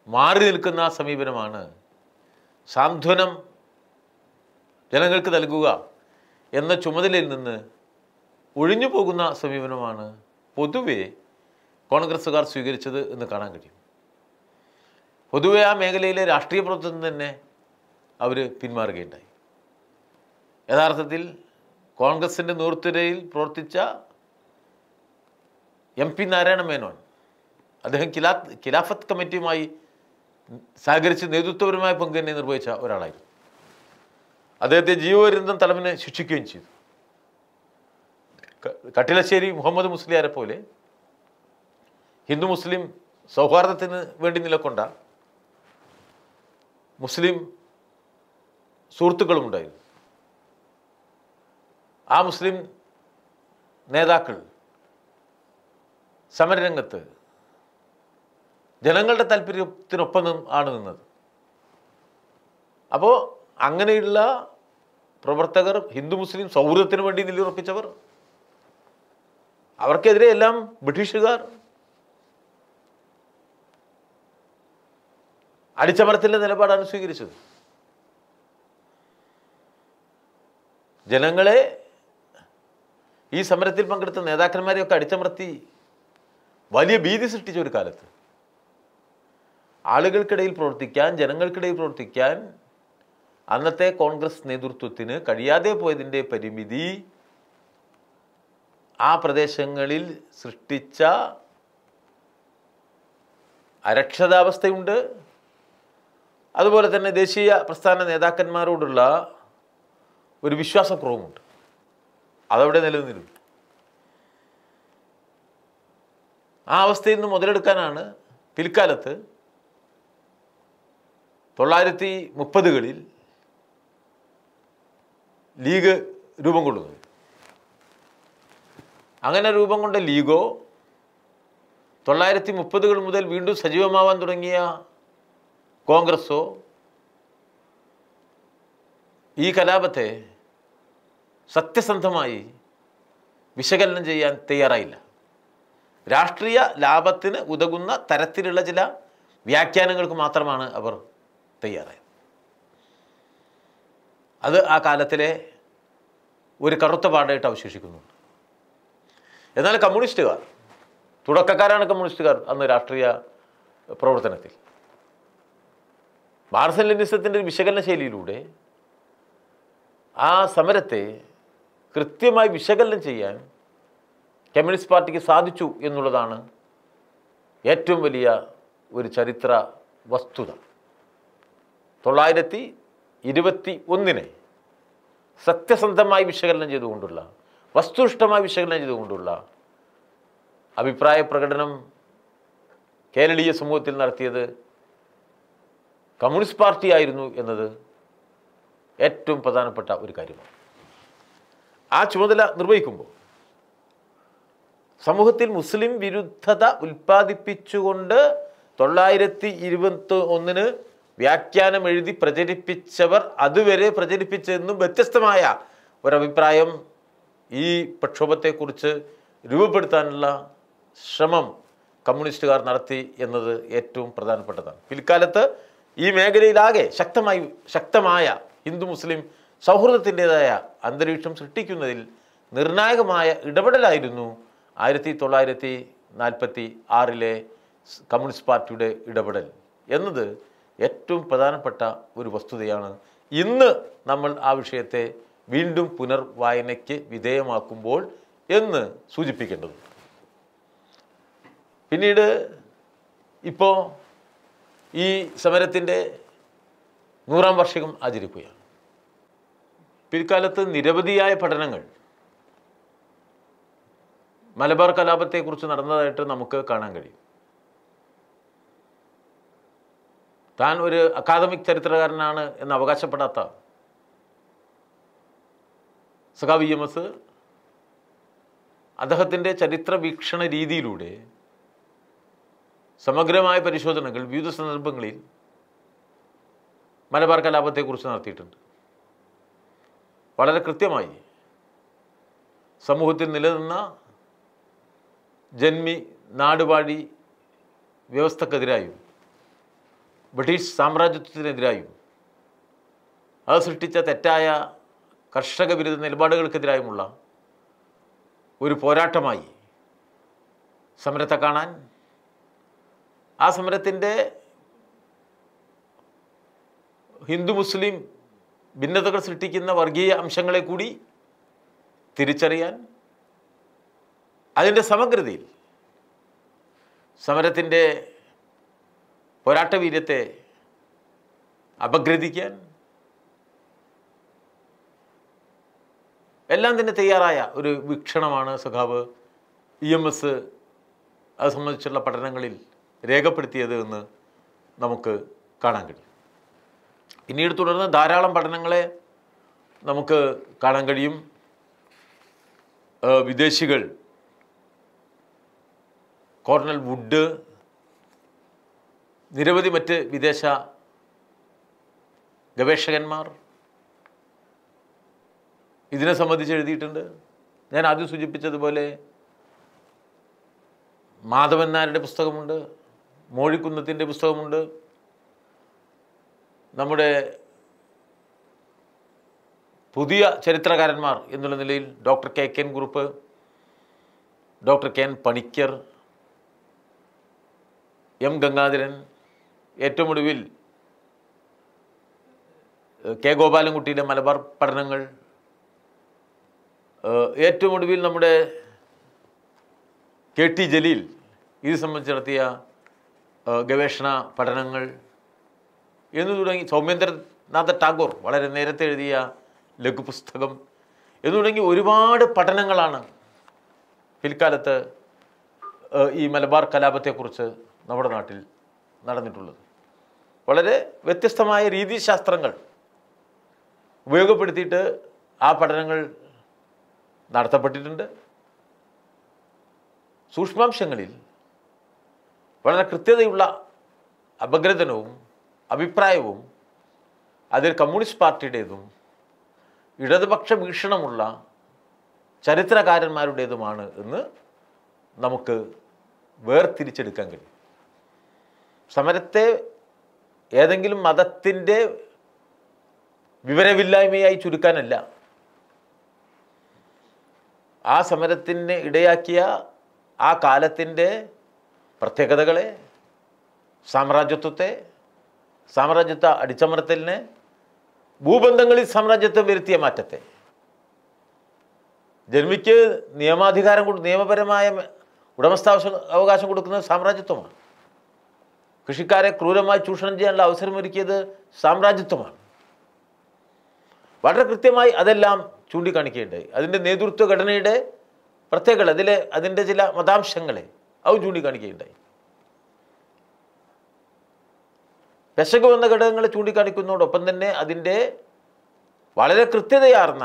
മാറി നിൽക്കുന്ന സമീപനമാണ്, സാന്ത്വനം ജനങ്ങൾക്ക് നൽകുക എന്ന ചുമതലയിൽ നിന്ന് ഒഴിഞ്ഞു പോകുന്ന സമീപനമാണ് പൊതുവെ കോൺഗ്രസ്സുകാർ സ്വീകരിച്ചത് എന്ന് കാണാൻ കഴിയും. പൊതുവെ ആ മേഖലയിലെ രാഷ്ട്രീയ പ്രവർത്തനം തന്നെ അവർ പിന്മാറുകയുണ്ടായി. യഥാർത്ഥത്തിൽ കോൺഗ്രസിൻ്റെ നേതൃത്വത്തിൽ പ്രവർത്തിച്ച MP നാരായണ മേനോൻ, അദ്ദേഹം ഖിലാഫത്ത് കമ്മിറ്റിയുമായി സഹകരിച്ച് നേതൃത്വപരമായ പങ്ക് തന്നെ നിർവഹിച്ച ഒരാളായിരുന്നു. അദ്ദേഹത്തെ ജീവപര്യന്തം തടവിന് ശിക്ഷിക്കുകയും ചെയ്തു. കട്ടിലശ്ശേരി മുഹമ്മദ് മുസ്ലിയാരെ പോലെ ഹിന്ദു മുസ്ലിം സൗഹാർദ്ദത്തിന് വേണ്ടി നിലകൊണ്ട മുസ്ലിം സുഹൃത്തുക്കളുമുണ്ടായിരുന്നു. ആ മുസ്ലിം നേതാക്കൾ സമരരംഗത്ത് ജനങ്ങളുടെ താല്പര്യത്തിനൊപ്പം ആണ് നിന്നത്. അപ്പോൾ അങ്ങനെയുള്ള പ്രവർത്തകർ, ഹിന്ദു മുസ്ലിം സൗഹൃദത്തിന് വേണ്ടി നിലയുറപ്പിച്ചവർ, അവർക്കെതിരെ എല്ലാം ബ്രിട്ടീഷുകാർ അടിച്ചമർത്തലിൻ്റെ നിലപാടാണ് സ്വീകരിച്ചത്. ജനങ്ങളെ, ഈ സമരത്തിൽ പങ്കെടുത്ത നേതാക്കന്മാരെയൊക്കെ അടിച്ചമർത്തി വലിയ ഭീതി സൃഷ്ടിച്ച ഒരു കാലത്ത് ആളുകൾക്കിടയിൽ പ്രവർത്തിക്കാൻ, ജനങ്ങൾക്കിടയിൽ പ്രവർത്തിക്കാൻ അന്നത്തെ കോൺഗ്രസ് നേതൃത്വത്തിന് കഴിയാതെ പോയതിൻ്റെ പരിമിതി ആ പ്രദേശങ്ങളിൽ സൃഷ്ടിച്ച അരക്ഷിതാവസ്ഥയുണ്ട്. അതുപോലെ തന്നെ ദേശീയ പ്രസ്ഥാന നേതാക്കന്മാരോടുള്ള ഒരു വിശ്വാസക്കുറവുമുണ്ട്. അതവിടെ നിലനിന്നിരുന്നു. ആ അവസ്ഥയിൽ നിന്ന് മുതലെടുക്കാനാണ് പിൽക്കാലത്ത് 1930കളിൽ ലീഗ് രൂപം കൊള്ളുന്നത്. അങ്ങനെ രൂപം കൊണ്ട ലീഗോ 1930കൾ മുതൽ വീണ്ടും സജീവമാവാൻ തുടങ്ങിയ കോൺഗ്രസ്സോ ഈ കലാപത്തെ സത്യസന്ധമായി വിശകലനം ചെയ്യാൻ തയ്യാറായില്ല. രാഷ്ട്രീയ ലാഭത്തിന് ഉതകുന്ന തരത്തിലുള്ള ചില വ്യാഖ്യാനങ്ങൾക്ക് മാത്രമാണ് അവർ തയ്യാറായത്. അത് ആ കാലത്തിലെ ഒരു കറുത്ത പാടായിട്ട് അവശേഷിക്കുന്നുണ്ട്. എന്നാൽ കമ്മ്യൂണിസ്റ്റുകാർ, തുടക്കക്കാരാണ് കമ്മ്യൂണിസ്റ്റുകാർ അന്ന് രാഷ്ട്രീയ പ്രവർത്തനത്തിൽ. മാർക്സിസം ലെനിനിസത്തിൻ്റെ ഒരു വിശകലന ശൈലിയിലൂടെ ആ സമരത്തെ കൃത്യമായി വിശകലനം ചെയ്യാൻ കമ്മ്യൂണിസ്റ്റ് പാർട്ടിക്ക് സാധിച്ചു എന്നുള്ളതാണ് ഏറ്റവും വലിയ ഒരു ചരിത്ര വസ്തുത. 921 സത്യസന്ധമായി വിശകലനം ചെയ്തുകൊണ്ടുള്ള, വസ്തുനിഷ്ഠമായി വിശകലനം ചെയ്തുകൊണ്ടുള്ള അഭിപ്രായ പ്രകടനം കേരളീയ സമൂഹത്തിൽ നടത്തിയത് കമ്മ്യൂണിസ്റ്റ് പാർട്ടി ആയിരുന്നു എന്നത് ഏറ്റവും പ്രധാനപ്പെട്ട ഒരു കാര്യമാണ്. ആ ചുമതല നിർവഹിക്കുമ്പോൾ സമൂഹത്തിൽ മുസ്ലിം വിരുദ്ധത ഉൽപ്പാദിപ്പിച്ചുകൊണ്ട് 921 വ്യാഖ്യാനം എഴുതി പ്രചരിപ്പിച്ചവർ അതുവരെ പ്രചരിപ്പിച്ചതെന്നും വ്യത്യസ്തമായ ഒരഭിപ്രായം ഈ പ്രക്ഷോഭത്തെക്കുറിച്ച് രൂപപ്പെടുത്താനുള്ള ശ്രമം കമ്മ്യൂണിസ്റ്റുകാർ നടത്തി എന്നത് ഏറ്റവും പ്രധാനപ്പെട്ടതാണ്. പിൽക്കാലത്ത് ഈ മേഖലയിലാകെ ശക്തമായ ഹിന്ദു മുസ്ലിം സൗഹൃദത്തിൻ്റെതായ അന്തരീക്ഷം സൃഷ്ടിക്കുന്നതിൽ നിർണായകമായ ഇടപെടലായിരുന്നു 1946 കമ്മ്യൂണിസ്റ്റ് പാർട്ടിയുടെ ഇടപെടൽ എന്നത് ഏറ്റവും പ്രധാനപ്പെട്ട ഒരു വസ്തുതയാണ്. ഇന്ന് നമ്മൾ ആ വിഷയത്തെ വീണ്ടും പുനർവായനയ്ക്ക് വിധേയമാക്കുമ്പോൾ എന്ന് സൂചിപ്പിക്കേണ്ടത്. പിന്നീട് ഇപ്പോൾ ഈ സമരത്തിൻ്റെ 100ാം വാർഷികം ആചരിക്കുകയാണ്. പിൽക്കാലത്ത് നിരവധിയായ പഠനങ്ങൾ മലബാർ കലാപത്തെക്കുറിച്ച് നടന്നതായിട്ട് നമുക്ക് കാണാൻ കഴിയും. താൻ ഒരു അക്കാദമിക് ചരിത്രകാരനാണ് എന്ന് അവകാശപ്പെടാത്ത സഖാവ് EMS അദ്ദേഹത്തിൻ്റെ ചരിത്ര വീക്ഷണ രീതിയിലൂടെ സമഗ്രമായ പരിശോധനകൾ വിവിധ സന്ദർഭങ്ങളിൽ മലബാർ കലാപത്തെക്കുറിച്ച് നടത്തിയിട്ടുണ്ട്. വളരെ കൃത്യമായി സമൂഹത്തിൽ നിലനിന്ന ജന്മി നാടുവാഴി വ്യവസ്ഥക്കെതിരായും ബ്രിട്ടീഷ് സാമ്രാജ്യത്വത്തിനെതിരായും അത് സൃഷ്ടിച്ച തെറ്റായ കർഷക വിരുദ്ധ നിലപാടുകൾക്കെതിരായുമുള്ള ഒരു പോരാട്ടമായി സമരത്തെ കാണാൻ, ആ സമരത്തിൻ്റെ ഹിന്ദു മുസ്ലിം ഭിന്നതകൾ സൃഷ്ടിക്കുന്ന വർഗീയ അംശങ്ങളെ കൂടി തിരിച്ചറിയാൻ, അതിൻ്റെ സമഗ്രതയിൽ സമരത്തിൻ്റെ പോരാട്ടവീര്യത്തെ അപഗ്രഥിക്കാൻ എല്ലാം തന്നെ തയ്യാറായ ഒരു വീക്ഷണമാണ് സഖാവ് EMS അത് സംബന്ധിച്ചുള്ള പഠനങ്ങളിൽ രേഖപ്പെടുത്തിയത് എന്ന് നമുക്ക് കാണാൻ കഴിയും. പിന്നീട് തുടർന്ന് ധാരാളം പഠനങ്ങളെ നമുക്ക് കാണാൻ കഴിയും. വിദേശികൾ, കോർണൽ വുഡ്, നിരവധി മറ്റ് വിദേശ ഗവേഷകന്മാർ ഇതിനെ സംബന്ധിച്ച് എഴുതിയിട്ടുണ്ട്. ഞാൻ ആദ്യം സൂചിപ്പിച്ചതുപോലെ മാധവൻ നായരുടെ പുസ്തകമുണ്ട്, മോഴിക്കുന്നത്തിൻ്റെ പുസ്തകമുണ്ട്, നമ്മുടെ പുതിയ ചരിത്രകാരന്മാർ എന്നുള്ള നിലയിൽ doctor KN Kurup, doctor KN Panicker, M Gangadharan, ഏറ്റവും ഒടുവിൽ K ഗോപാലൻകുട്ടിയുടെ മലബാർ പഠനങ്ങൾ, ഏറ്റവും ഒടുവിൽ നമ്മുടെ KT ജലീൽ ഇത് സംബന്ധിച്ച് നടത്തിയ ഗവേഷണ പഠനങ്ങൾ എന്നു തുടങ്ങി, സൗമ്യേന്ദ്രനാഥ ടാഗോർ വളരെ നേരത്തെ എഴുതിയ ലഘുപുസ്തകം എന്നു തുടങ്ങി ഒരുപാട് പഠനങ്ങളാണ് പിൽക്കാലത്ത് ഈ മലബാർ കലാപത്തെക്കുറിച്ച് നമ്മുടെ നാട്ടിൽ നടന്നിട്ടുള്ളത്. വളരെ വ്യത്യസ്തമായ രീതിശാസ്ത്രങ്ങൾ ഉപയോഗപ്പെടുത്തിയിട്ട് ആ പഠനങ്ങൾ നടത്തപ്പെട്ടിട്ടുണ്ട്. സൂക്ഷ്മാംശങ്ങളിൽ വളരെ കൃത്യതയുള്ള അപഗ്രഥനവും അഭിപ്രായവും അതിൽ കമ്മ്യൂണിസ്റ്റ് പാർട്ടിയുടേതും ഇടതുപക്ഷ വീക്ഷണമുള്ള ചരിത്രകാരന്മാരുടേതുമാണ് എന്ന് നമുക്ക് വേർതിരിച്ചെടുക്കാൻ കഴിയും. സമരത്തെ ഏതെങ്കിലും മതത്തിൻ്റെ വിവരമില്ലായ്മയായി ചുരുക്കാനല്ല, ആ സമരത്തിന് ഇടയാക്കിയ ആ കാലത്തിൻ്റെ പ്രത്യേകതകളെ, സാമ്രാജ്യത്വത്തെ, സാമ്രാജ്യത്വ അടിച്ചമർത്തലിനെ, ഭൂബന്ധങ്ങളിൽ സാമ്രാജ്യത്വം വരുത്തിയ മാറ്റത്തെ, ജന്മിക്ക് നിയമാധികാരം നിയമപരമായ അവകാശം കൊടുക്കുന്നത് സാമ്രാജ്യത്വമാണ്. കൃഷിക്കാരെ ക്രൂരമായി ചൂഷണം ചെയ്യാനുള്ള അവസരമൊരുക്കിയത് സാമ്രാജ്യത്വമാണ്. വളരെ കൃത്യമായി അതെല്ലാം ചൂണ്ടിക്കാണിക്കുകയുണ്ടായി. അതിൻ്റെ നേതൃത്വ ഘടനയുടെ പ്രത്യേകത, അതിൻ്റെ ചില മതാംശങ്ങളെ അത് ചൂണ്ടിക്കാണിക്കുകയുണ്ടായി. പെശക് എന്ന ഘടകങ്ങളെ ചൂണ്ടിക്കാണിക്കുന്നതോടൊപ്പം തന്നെ അതിൻ്റെ വളരെ കൃത്യതയാർന്ന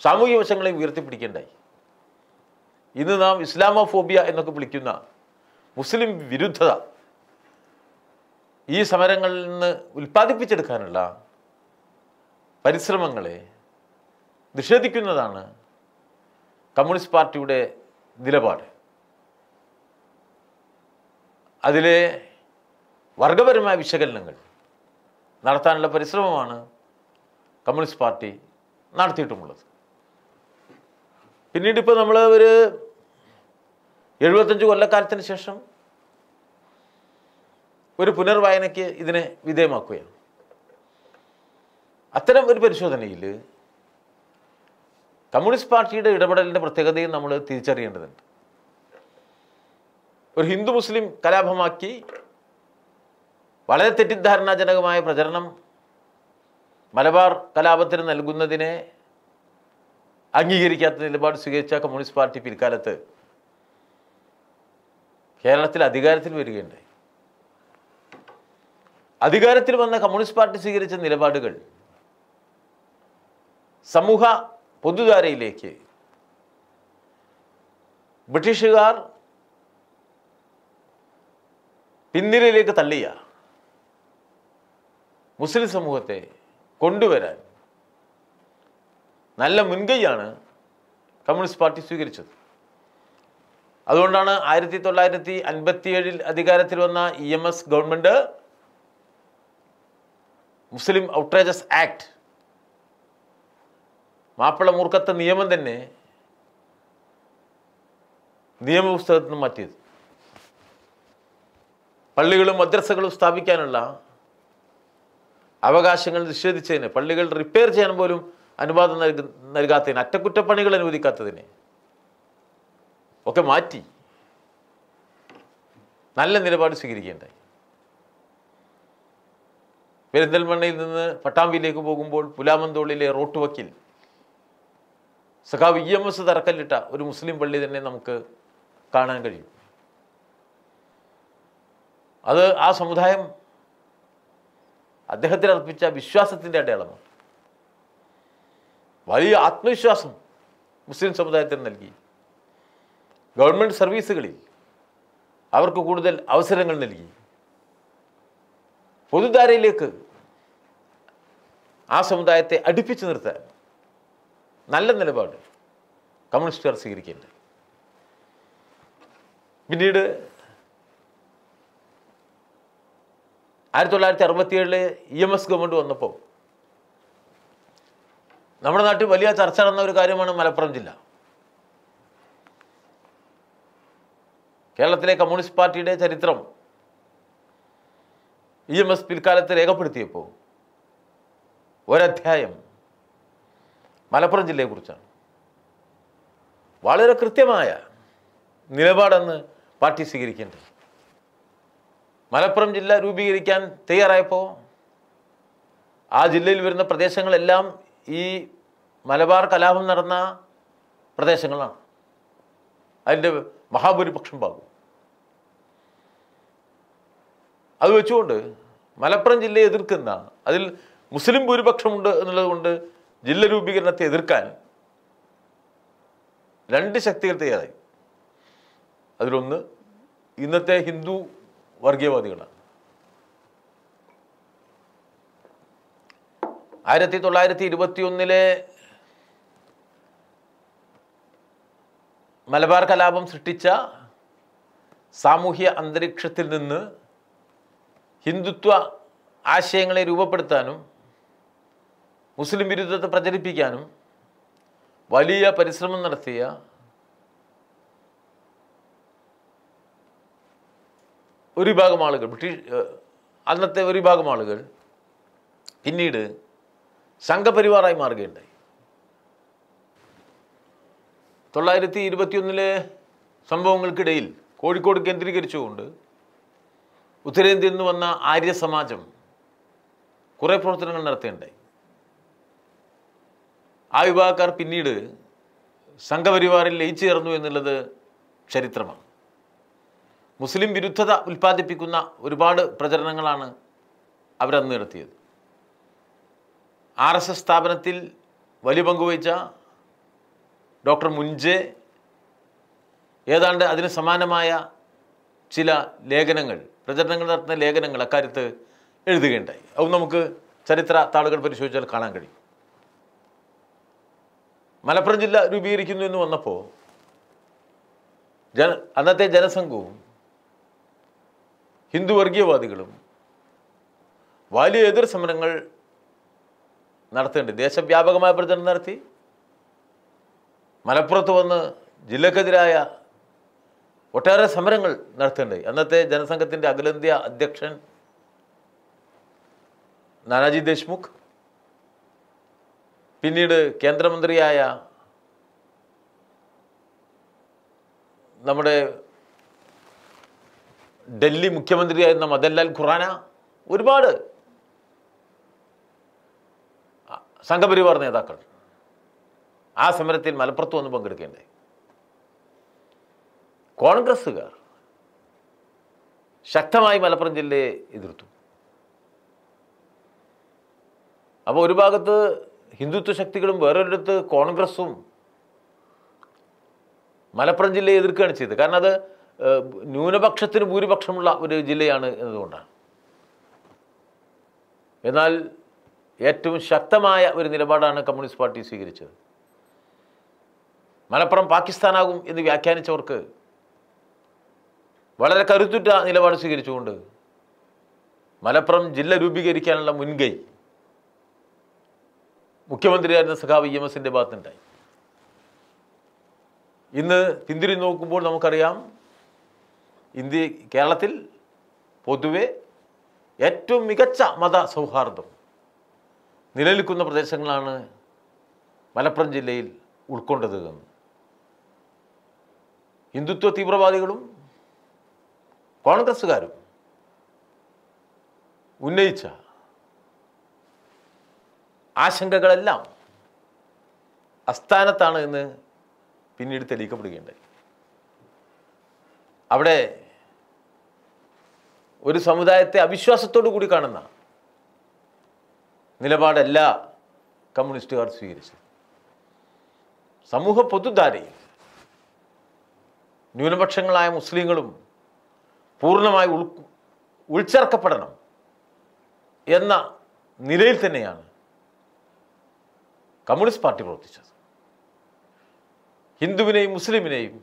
സാമൂഹ്യ വശങ്ങളെ ഉയർത്തിപ്പിടിക്കേണ്ടായി. ഇന്ന് നാം ഇസ്ലാമോഫോബിയ എന്നൊക്കെ വിളിക്കുന്ന മുസ്ലിം വിരുദ്ധത ഈ സമരങ്ങളിൽ നിന്ന് ഉൽപ്പാദിപ്പിച്ചെടുക്കാനുള്ള പരിശ്രമങ്ങളെ നിഷേധിക്കുന്നതാണ് കമ്മ്യൂണിസ്റ്റ് പാർട്ടിയുടെ നിലപാട്. അതിലെ വർഗപരമായ വിശകലനങ്ങൾ നടത്താനുള്ള പരിശ്രമമാണ് കമ്മ്യൂണിസ്റ്റ് പാർട്ടി നടത്തിയിട്ടുമുള്ളത്. പിന്നീട് ഇപ്പോൾ നമ്മൾ ഒരു 75 കൊല്ലക്കാലത്തിന് ശേഷം ഒരു പുനർവായനയ്ക്ക് ഇതിനെ വിധേയമാക്കുകയാണ്. അത്തരം ഒരു പരിശോധനയിൽ കമ്മ്യൂണിസ്റ്റ് പാർട്ടിയുടെ ഇടപെടലിൻ്റെ പ്രത്യേകതയും നമ്മൾ തിരിച്ചറിയേണ്ടതുണ്ട്. ഒരു ഹിന്ദു മുസ്ലിം കലാപമാക്കി വളരെ തെറ്റിദ്ധാരണാജനകമായ പ്രചരണം മലബാർ കലാപത്തിന് നൽകുന്നതിനെ അംഗീകരിക്കാത്ത നിലപാട് സ്വീകരിച്ച കമ്മ്യൂണിസ്റ്റ് പാർട്ടി പിൽക്കാലത്ത് കേരളത്തിൽ അധികാരത്തിൽ വരികയുണ്ടായി. അധികാരത്തിൽ വന്ന കമ്മ്യൂണിസ്റ്റ് പാർട്ടി സ്വീകരിച്ച നിലപാടുകൾ സമൂഹ പൊതുധാരയിലേക്ക് ബ്രിട്ടീഷുകാർ പിന്നിലേക്ക് തള്ളിയ മുസ്ലിം സമൂഹത്തെ കൊണ്ടുവരാൻ നല്ല മുൻകൈയാണ് കമ്മ്യൂണിസ്റ്റ് പാർട്ടി സ്വീകരിച്ചത്. അതുകൊണ്ടാണ് 1957 അധികാരത്തിൽ വന്ന EMS ഗവൺമെൻറ് മുസ്ലിം ഔട്ട്റേജസ് ആക്ട്, മാപ്പിള മൂർഖത്വ നിയമം തന്നെ നിയമപുസ്തകത്തിൽ നിന്ന് മാറ്റിയത്. പള്ളികളും മദ്രസകളും സ്ഥാപിക്കാനുള്ള അവകാശങ്ങൾ നിഷേധിച്ചതിന്, പള്ളികൾ റിപ്പയർ ചെയ്യാൻ പോലും അനുവാദം നൽകാത്തതിന്, അറ്റകുറ്റപ്പണികൾ അനുവദിക്കാത്തതിന് ഒക്കെ മാറ്റി നല്ല നിലപാട് സ്വീകരിക്കേണ്ടായി. പെരിന്തൽമണ്ണയിൽ നിന്ന് പട്ടാമ്പിയിലേക്ക് പോകുമ്പോൾ പുലാമന്തോളിലെ റോട്ട് വക്കിൽ സഖാവ് EMS തറക്കല്ലിട്ട ഒരു മുസ്ലിം പള്ളി തന്നെ നമുക്ക് കാണാൻ കഴിയും. അത് ആ സമുദായം അദ്ദേഹത്തിന് അർപ്പിച്ച വിശ്വാസത്തിൻ്റെ അടയാളമാണ്. വലിയ ആത്മവിശ്വാസം മുസ്ലിം സമുദായത്തിന് നൽകി. ഗവൺമെൻറ് സർവീസുകളിൽ അവർക്ക് കൂടുതൽ അവസരങ്ങൾ നൽകി. പൊതുധാരയിലേക്ക് ആ സമുദായത്തെ അടുപ്പിച്ചു നിർത്താൻ നല്ല നിലപാട് കമ്മ്യൂണിസ്റ്റുകാർ സ്വീകരിക്കേണ്ടത്. പിന്നീട് 1967 EMS ഗവൺമെൻറ് വന്നപ്പോൾ നമ്മുടെ നാട്ടിൽ വലിയ ചർച്ച നടന്ന ഒരു കാര്യമാണ് മലപ്പുറം ജില്ല. കേരളത്തിലെ കമ്മ്യൂണിസ്റ്റ് പാർട്ടിയുടെ ചരിത്രം EMS പിൽക്കാലത്ത് രേഖപ്പെടുത്തിയപ്പോൾ ഒരധ്യായം മലപ്പുറം ജില്ലയെക്കുറിച്ചാണ്. വളരെ കൃത്യമായ നിലപാടെന്ന് പാർട്ടി സ്വീകരിക്കേണ്ടത്. മലപ്പുറം ജില്ല രൂപീകരിക്കാൻ തയ്യാറായപ്പോൾ ആ ജില്ലയിൽ വരുന്ന പ്രദേശങ്ങളെല്ലാം ഈ മലബാർ കലാപം നടന്ന പ്രദേശങ്ങളാണ്. അതിൻ്റെ മഹാഭൂരിപക്ഷം ഭാഗം. അത് വെച്ചുകൊണ്ട് മലപ്പുറം ജില്ലയെ എതിർക്കുന്ന, അതിൽ മുസ്ലിം ഭൂരിപക്ഷമുണ്ട് എന്നുള്ളത് കൊണ്ട് ജില്ല രൂപീകരണത്തെ എതിർക്കാൻ 2 ശക്തികൾ തയ്യാറായി. അതിലൊന്ന് ഇന്നത്തെ ഹിന്ദു വർഗീയവാദികളാണ്. 1921 മലബാർ കലാപം സൃഷ്ടിച്ച സാമൂഹ്യ അന്തരീക്ഷത്തിൽ നിന്ന് ഹിന്ദുത്വ ആശയങ്ങളെ രൂപപ്പെടുത്താനും മുസ്ലിം വിരുദ്ധത്തെ പ്രചരിപ്പിക്കാനും വലിയ പരിശ്രമം നടത്തിയ ഒരു വിഭാഗം ആളുകൾ, അന്നത്തെ ഒരു വിഭാഗം ആളുകൾ പിന്നീട് സംഘപരിവാറായി മാറുകയുണ്ടായി. 1921 സംഭവങ്ങൾക്കിടയിൽ കോഴിക്കോട് കേന്ദ്രീകരിച്ചുകൊണ്ട് ഉത്തരേന്ത്യയിൽ നിന്ന് വന്ന ആര്യ സമാജം കുറേ പ്രവർത്തനങ്ങൾ നടത്തുകയുണ്ടായി. ആ വിഭാഗക്കാർ പിന്നീട് സംഘപരിവാറിൽ ലയിച്ചു ചേർന്നു എന്നുള്ളത് ചരിത്രമാണ്. മുസ്ലിം വിരുദ്ധത ഉൽപ്പാദിപ്പിക്കുന്ന ഒരുപാട് പ്രചരണങ്ങളാണ് അവരന്ന് നടത്തിയത്. RSS സ്ഥാപനത്തിൽ വലിയ പങ്കുവഹിച്ച ഡോക്ടർ മുൻജെ ഏതാണ്ട് അതിന് സമാനമായ ചില ലേഖനങ്ങൾ, പ്രചരണങ്ങൾ നടത്തുന്ന ലേഖനങ്ങൾ അക്കാര്യത്ത് എഴുതുകയുണ്ടായി. അത് നമുക്ക് ചരിത്ര താളുകൾ പരിശോധിച്ചാൽ കാണാൻ കഴിയും. മലപ്പുറം ജില്ല രൂപീകരിക്കുന്നു എന്ന് വന്നപ്പോൾ അന്നത്തെ ജനസംഘവും ഹിന്ദു വർഗീയവാദികളും വലിയ എതിർ സമരങ്ങൾ നടത്തേണ്ടി ദേശവ്യാപകമായ പ്രചരണം നടത്തി. മലപ്പുറത്ത് വന്ന് ജില്ലക്കെതിരായ ഒട്ടേറെ സമരങ്ങൾ നടത്തേണ്ടി. അന്നത്തെ ജനസംഘത്തിൻ്റെ അഖിലേന്ത്യാ അധ്യക്ഷൻ നാനാജി ദേശ്മുഖ്, പിന്നീട് കേന്ദ്രമന്ത്രിയായ നമ്മുടെ ഡൽഹി മുഖ്യമന്ത്രിയായിരുന്ന മദൻലാൽ ഖുറാന, ഒരുപാട് സംഘപരിവാർ നേതാക്കൾ ആ സമരത്തിൽ മലപ്പുറത്ത് വന്ന് പങ്കെടുക്കേണ്ടായി. കോൺഗ്രസ്സുകാർ ശക്തമായി മലപ്പുറം ജില്ലയെ എതിർത്തു. അപ്പോൾ ഒരു ഭാഗത്ത് ഹിന്ദുത്വ ശക്തികളും വേറൊരിടത്ത് കോൺഗ്രസും മലപ്പുറം ജില്ലയെ എതിർക്കുകയാണ് ചെയ്തത്. കാരണം അത് ന്യൂനപക്ഷത്തിന് ഭൂരിപക്ഷമുള്ള ഒരു ജില്ലയാണ് എന്നതുകൊണ്ടാണ്. എന്നാൽ ഏറ്റവും ശക്തമായ ഒരു നിലപാടാണ് കമ്മ്യൂണിസ്റ്റ് പാർട്ടി സ്വീകരിച്ചത്. മലപ്പുറം പാകിസ്ഥാനാകും എന്ന് വ്യാഖ്യാനിച്ചവർക്ക് വളരെ കരുത്തുറ്റ നിലപാട് സ്വീകരിച്ചുകൊണ്ട് മലപ്പുറം ജില്ല രൂപീകരിക്കാനുള്ള മുൻകൈ മുഖ്യമന്ത്രിയായിരുന്ന സഖാവ് EMSന്റെ ഭാഗത്തുണ്ടായി. ഇന്ന് പിന്തിരിഞ്ഞ് നോക്കുമ്പോൾ നമുക്കറിയാം, കേരളത്തിൽ പൊതുവെ ഏറ്റവും മികച്ച മത സൗഹാർദ്ദം നിലനിൽക്കുന്ന പ്രദേശങ്ങളാണ് മലപ്പുറം ജില്ലയിൽ ഉൾക്കൊണ്ടത് എന്ന് ഹിന്ദുത്വ തീവ്രവാദികളും കോൺഗ്രസ്സുകാരും ഉന്നയിച്ച ആശങ്കകളെല്ലാം അസ്ഥാനത്താണ് എന്ന് പിന്നീട് തെളിയിക്കപ്പെടുകയുണ്ടായി. അവിടെ ഒരു സമുദായത്തെ അവിശ്വാസത്തോടു കൂടി കാണുന്ന നിലപാടല്ല കമ്മ്യൂണിസ്റ്റുകാർ സ്വീകരിച്ചത്. സമൂഹ പൊതുധാരയിൽ ന്യൂനപക്ഷങ്ങളായ മുസ്ലിങ്ങളും പൂർണ്ണമായി ഉൾച്ചേർക്കപ്പെടണം എന്ന നിലയിൽ തന്നെയാണ് കമ്മ്യൂണിസ്റ്റ് പാർട്ടി പ്രവർത്തിച്ചത്. ഹിന്ദുവിനെയും മുസ്ലിമിനെയും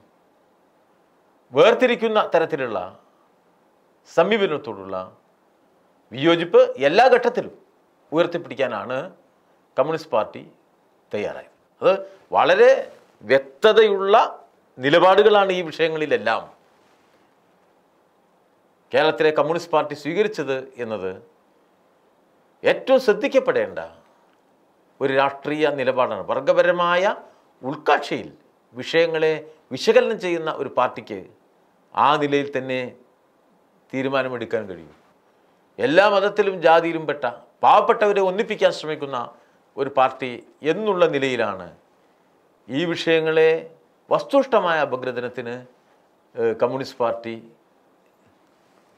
വേർതിരിക്കുന്ന തരത്തിലുള്ള സമീപനത്തോടുള്ള വിയോജിപ്പ് എല്ലാ ഘട്ടത്തിലും ഉയർത്തിപ്പിടിക്കാനാണ് കമ്മ്യൂണിസ്റ്റ് പാർട്ടി തയ്യാറായത്. അത് വളരെ വ്യക്തതയുള്ള നിലപാടുകളാണ് ഈ വിഷയങ്ങളിലെല്ലാം കേരളത്തിലെ കമ്മ്യൂണിസ്റ്റ് പാർട്ടി സ്വീകരിച്ചത് എന്നത് ഏറ്റവും ശ്രദ്ധിക്കപ്പെടേണ്ട ഒരു രാഷ്ട്രീയ നിലപാടാണ്. വർഗപരമായ ഉൾക്കാഴ്ചയിൽ വിഷയങ്ങളെ വിശകലനം ചെയ്യുന്ന ഒരു പാർട്ടിക്ക് ആ നിലയിൽ തന്നെ തീരുമാനമെടുക്കാൻ കഴിയും. എല്ലാ മതത്തിലും ജാതിയിലും പെട്ട പാവപ്പെട്ടവരെ ഒന്നിപ്പിക്കാൻ ശ്രമിക്കുന്ന ഒരു പാർട്ടി എന്നുള്ള നിലയിലാണ് ഈ വിഷയങ്ങളെ വസ്തുനിഷ്ഠമായ അപഗ്രഥനത്തിന് കമ്മ്യൂണിസ്റ്റ് പാർട്ടി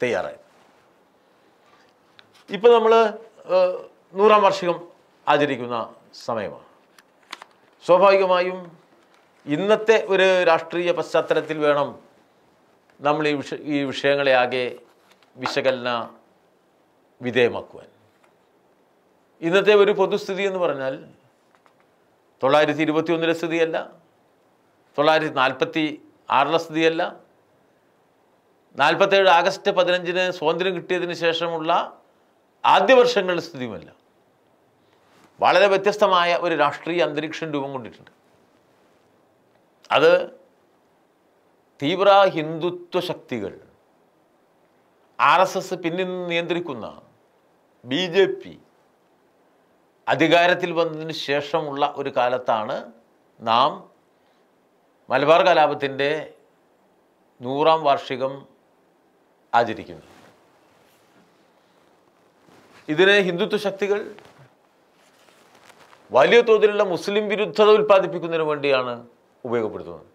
തയ്യാറായി. ഇപ്പോൾ നമ്മൾ 100ാം വാർഷികം ആചരിക്കുന്ന സമയമാണ്. സ്വാഭാവികമായും ഇന്നത്തെ ഒരു രാഷ്ട്രീയ പശ്ചാത്തലത്തിൽ വേണം നമ്മൾ ഈ വിഷയങ്ങളെ ആകെ വിശകലന വിധേയമാക്കുവാൻ. ഇന്നത്തെ ഒരു പൊതുസ്ഥിതി എന്ന് പറഞ്ഞാൽ 921 സ്ഥിതിയല്ല, 946 സ്ഥിതിയല്ല, 47 ആഗസ്റ്റ് 15 സ്വാതന്ത്ര്യം കിട്ടിയതിന് ശേഷമുള്ള ആദ്യ വർഷങ്ങളുടെ സ്ഥിതിയുമല്ല. വളരെ വ്യത്യസ്തമായ ഒരു രാഷ്ട്രീയ അന്തരീക്ഷം രൂപം കൊണ്ടിട്ടുണ്ട്. അത് തീവ്ര ഹിന്ദുത്വ ശക്തികൾ RSS പിന്നിൽ നിന്ന് നിയന്ത്രിക്കുന്ന BJP അധികാരത്തിൽ വന്നതിന് ശേഷമുള്ള ഒരു കാലത്താണ് നാം മലബാർ കലാപത്തിൻ്റെ 100ാം വാർഷികം ആചരിക്കുന്നത്. ഇതിനെ ഹിന്ദുത്വ ശക്തികൾ വലിയ തോതിലുള്ള മുസ്ലിം വിരുദ്ധത ഉൽപ്പാദിപ്പിക്കുന്നതിന് വേണ്ടിയാണ് ഉപയോഗപ്പെടുത്തുന്നത്.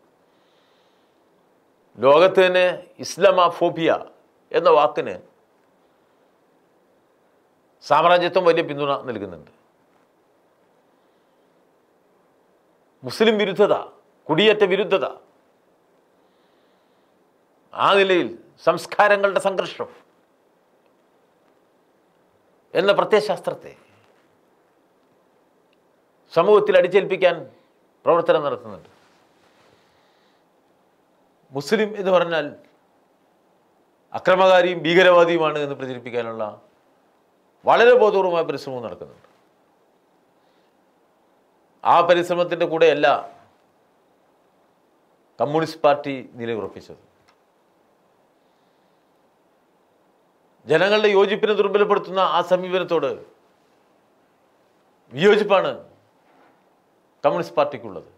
ലോകത്ത് തന്നെ ഇസ്ലാമോഫോബിയ എന്ന വാക്കിന് സാമ്രാജ്യത്വം വലിയ പിന്തുണ നൽകുന്നുണ്ട്. മുസ്ലിം വിരുദ്ധത, കുടിയേറ്റ വിരുദ്ധത, ആ നിലയിൽ സംസ്കാരങ്ങളുടെ സംഘർഷം എന്ന പ്രത്യയശാസ്ത്രത്തെ സമൂഹത്തിൽ അടിച്ചേൽപ്പിക്കാൻ പ്രവർത്തനം നടത്തുന്നുണ്ട്. മുസ്ലിം എന്ന് പറഞ്ഞാൽ അക്രമകാരിയും ഭീകരവാദിയുമാണ് എന്ന് പ്രചരിപ്പിക്കാനുള്ള വളരെ ബോധപൂർവമായ പരിശ്രമവും നടക്കുന്നുണ്ട്. ആ പരിശ്രമത്തിൻ്റെ കൂടെയല്ല കമ്മ്യൂണിസ്റ്റ് പാർട്ടി നിലയുറപ്പിച്ചത്. ജനങ്ങളുടെ യോജിപ്പിനെ ദുർബലപ്പെടുത്തുന്ന ആ സമീപനത്തോട് വിയോജിപ്പാണ് കമ്മ്യൂണിസ്റ്റ് പാർട്ടിക്കുള്ളത്.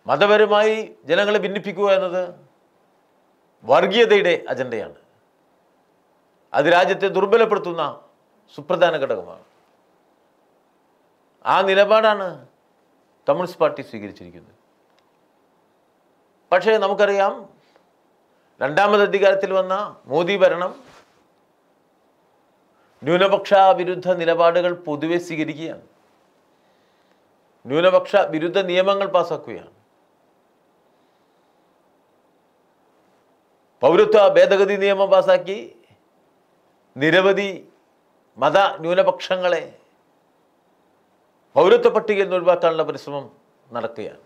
മതപരമായി ജനങ്ങളെ ഭിന്നിപ്പിക്കുക എന്നത് വർഗീയതയുടെ അജണ്ടയാണ്. അത് രാജ്യത്തെ ദുർബലപ്പെടുത്തുന്ന സുപ്രധാന ഘടകമാണ്. ആ നിലപാടാണ് കമ്മ്യൂണിസ്റ്റ് പാർട്ടി സ്വീകരിച്ചിരിക്കുന്നത്. പക്ഷേ നമുക്കറിയാം, രണ്ടാമത് അധികാരത്തിൽ വന്ന മോദി ഭരണം ന്യൂനപക്ഷ വിരുദ്ധ നിലപാടുകൾ പൊതുവെ സ്വീകരിക്കുകയാണ്. ന്യൂനപക്ഷ വിരുദ്ധ നിയമങ്ങൾ പാസാക്കുകയാണ്. പൗരത്വ ഭേദഗതി നിയമം പാസാക്കി നിരവധി മത ന്യൂനപക്ഷങ്ങളെ പൗരത്വ പട്ടികയിൽ നിന്ന് ഒഴിവാക്കാനുള്ള പരിശ്രമം നടക്കുകയാണ്.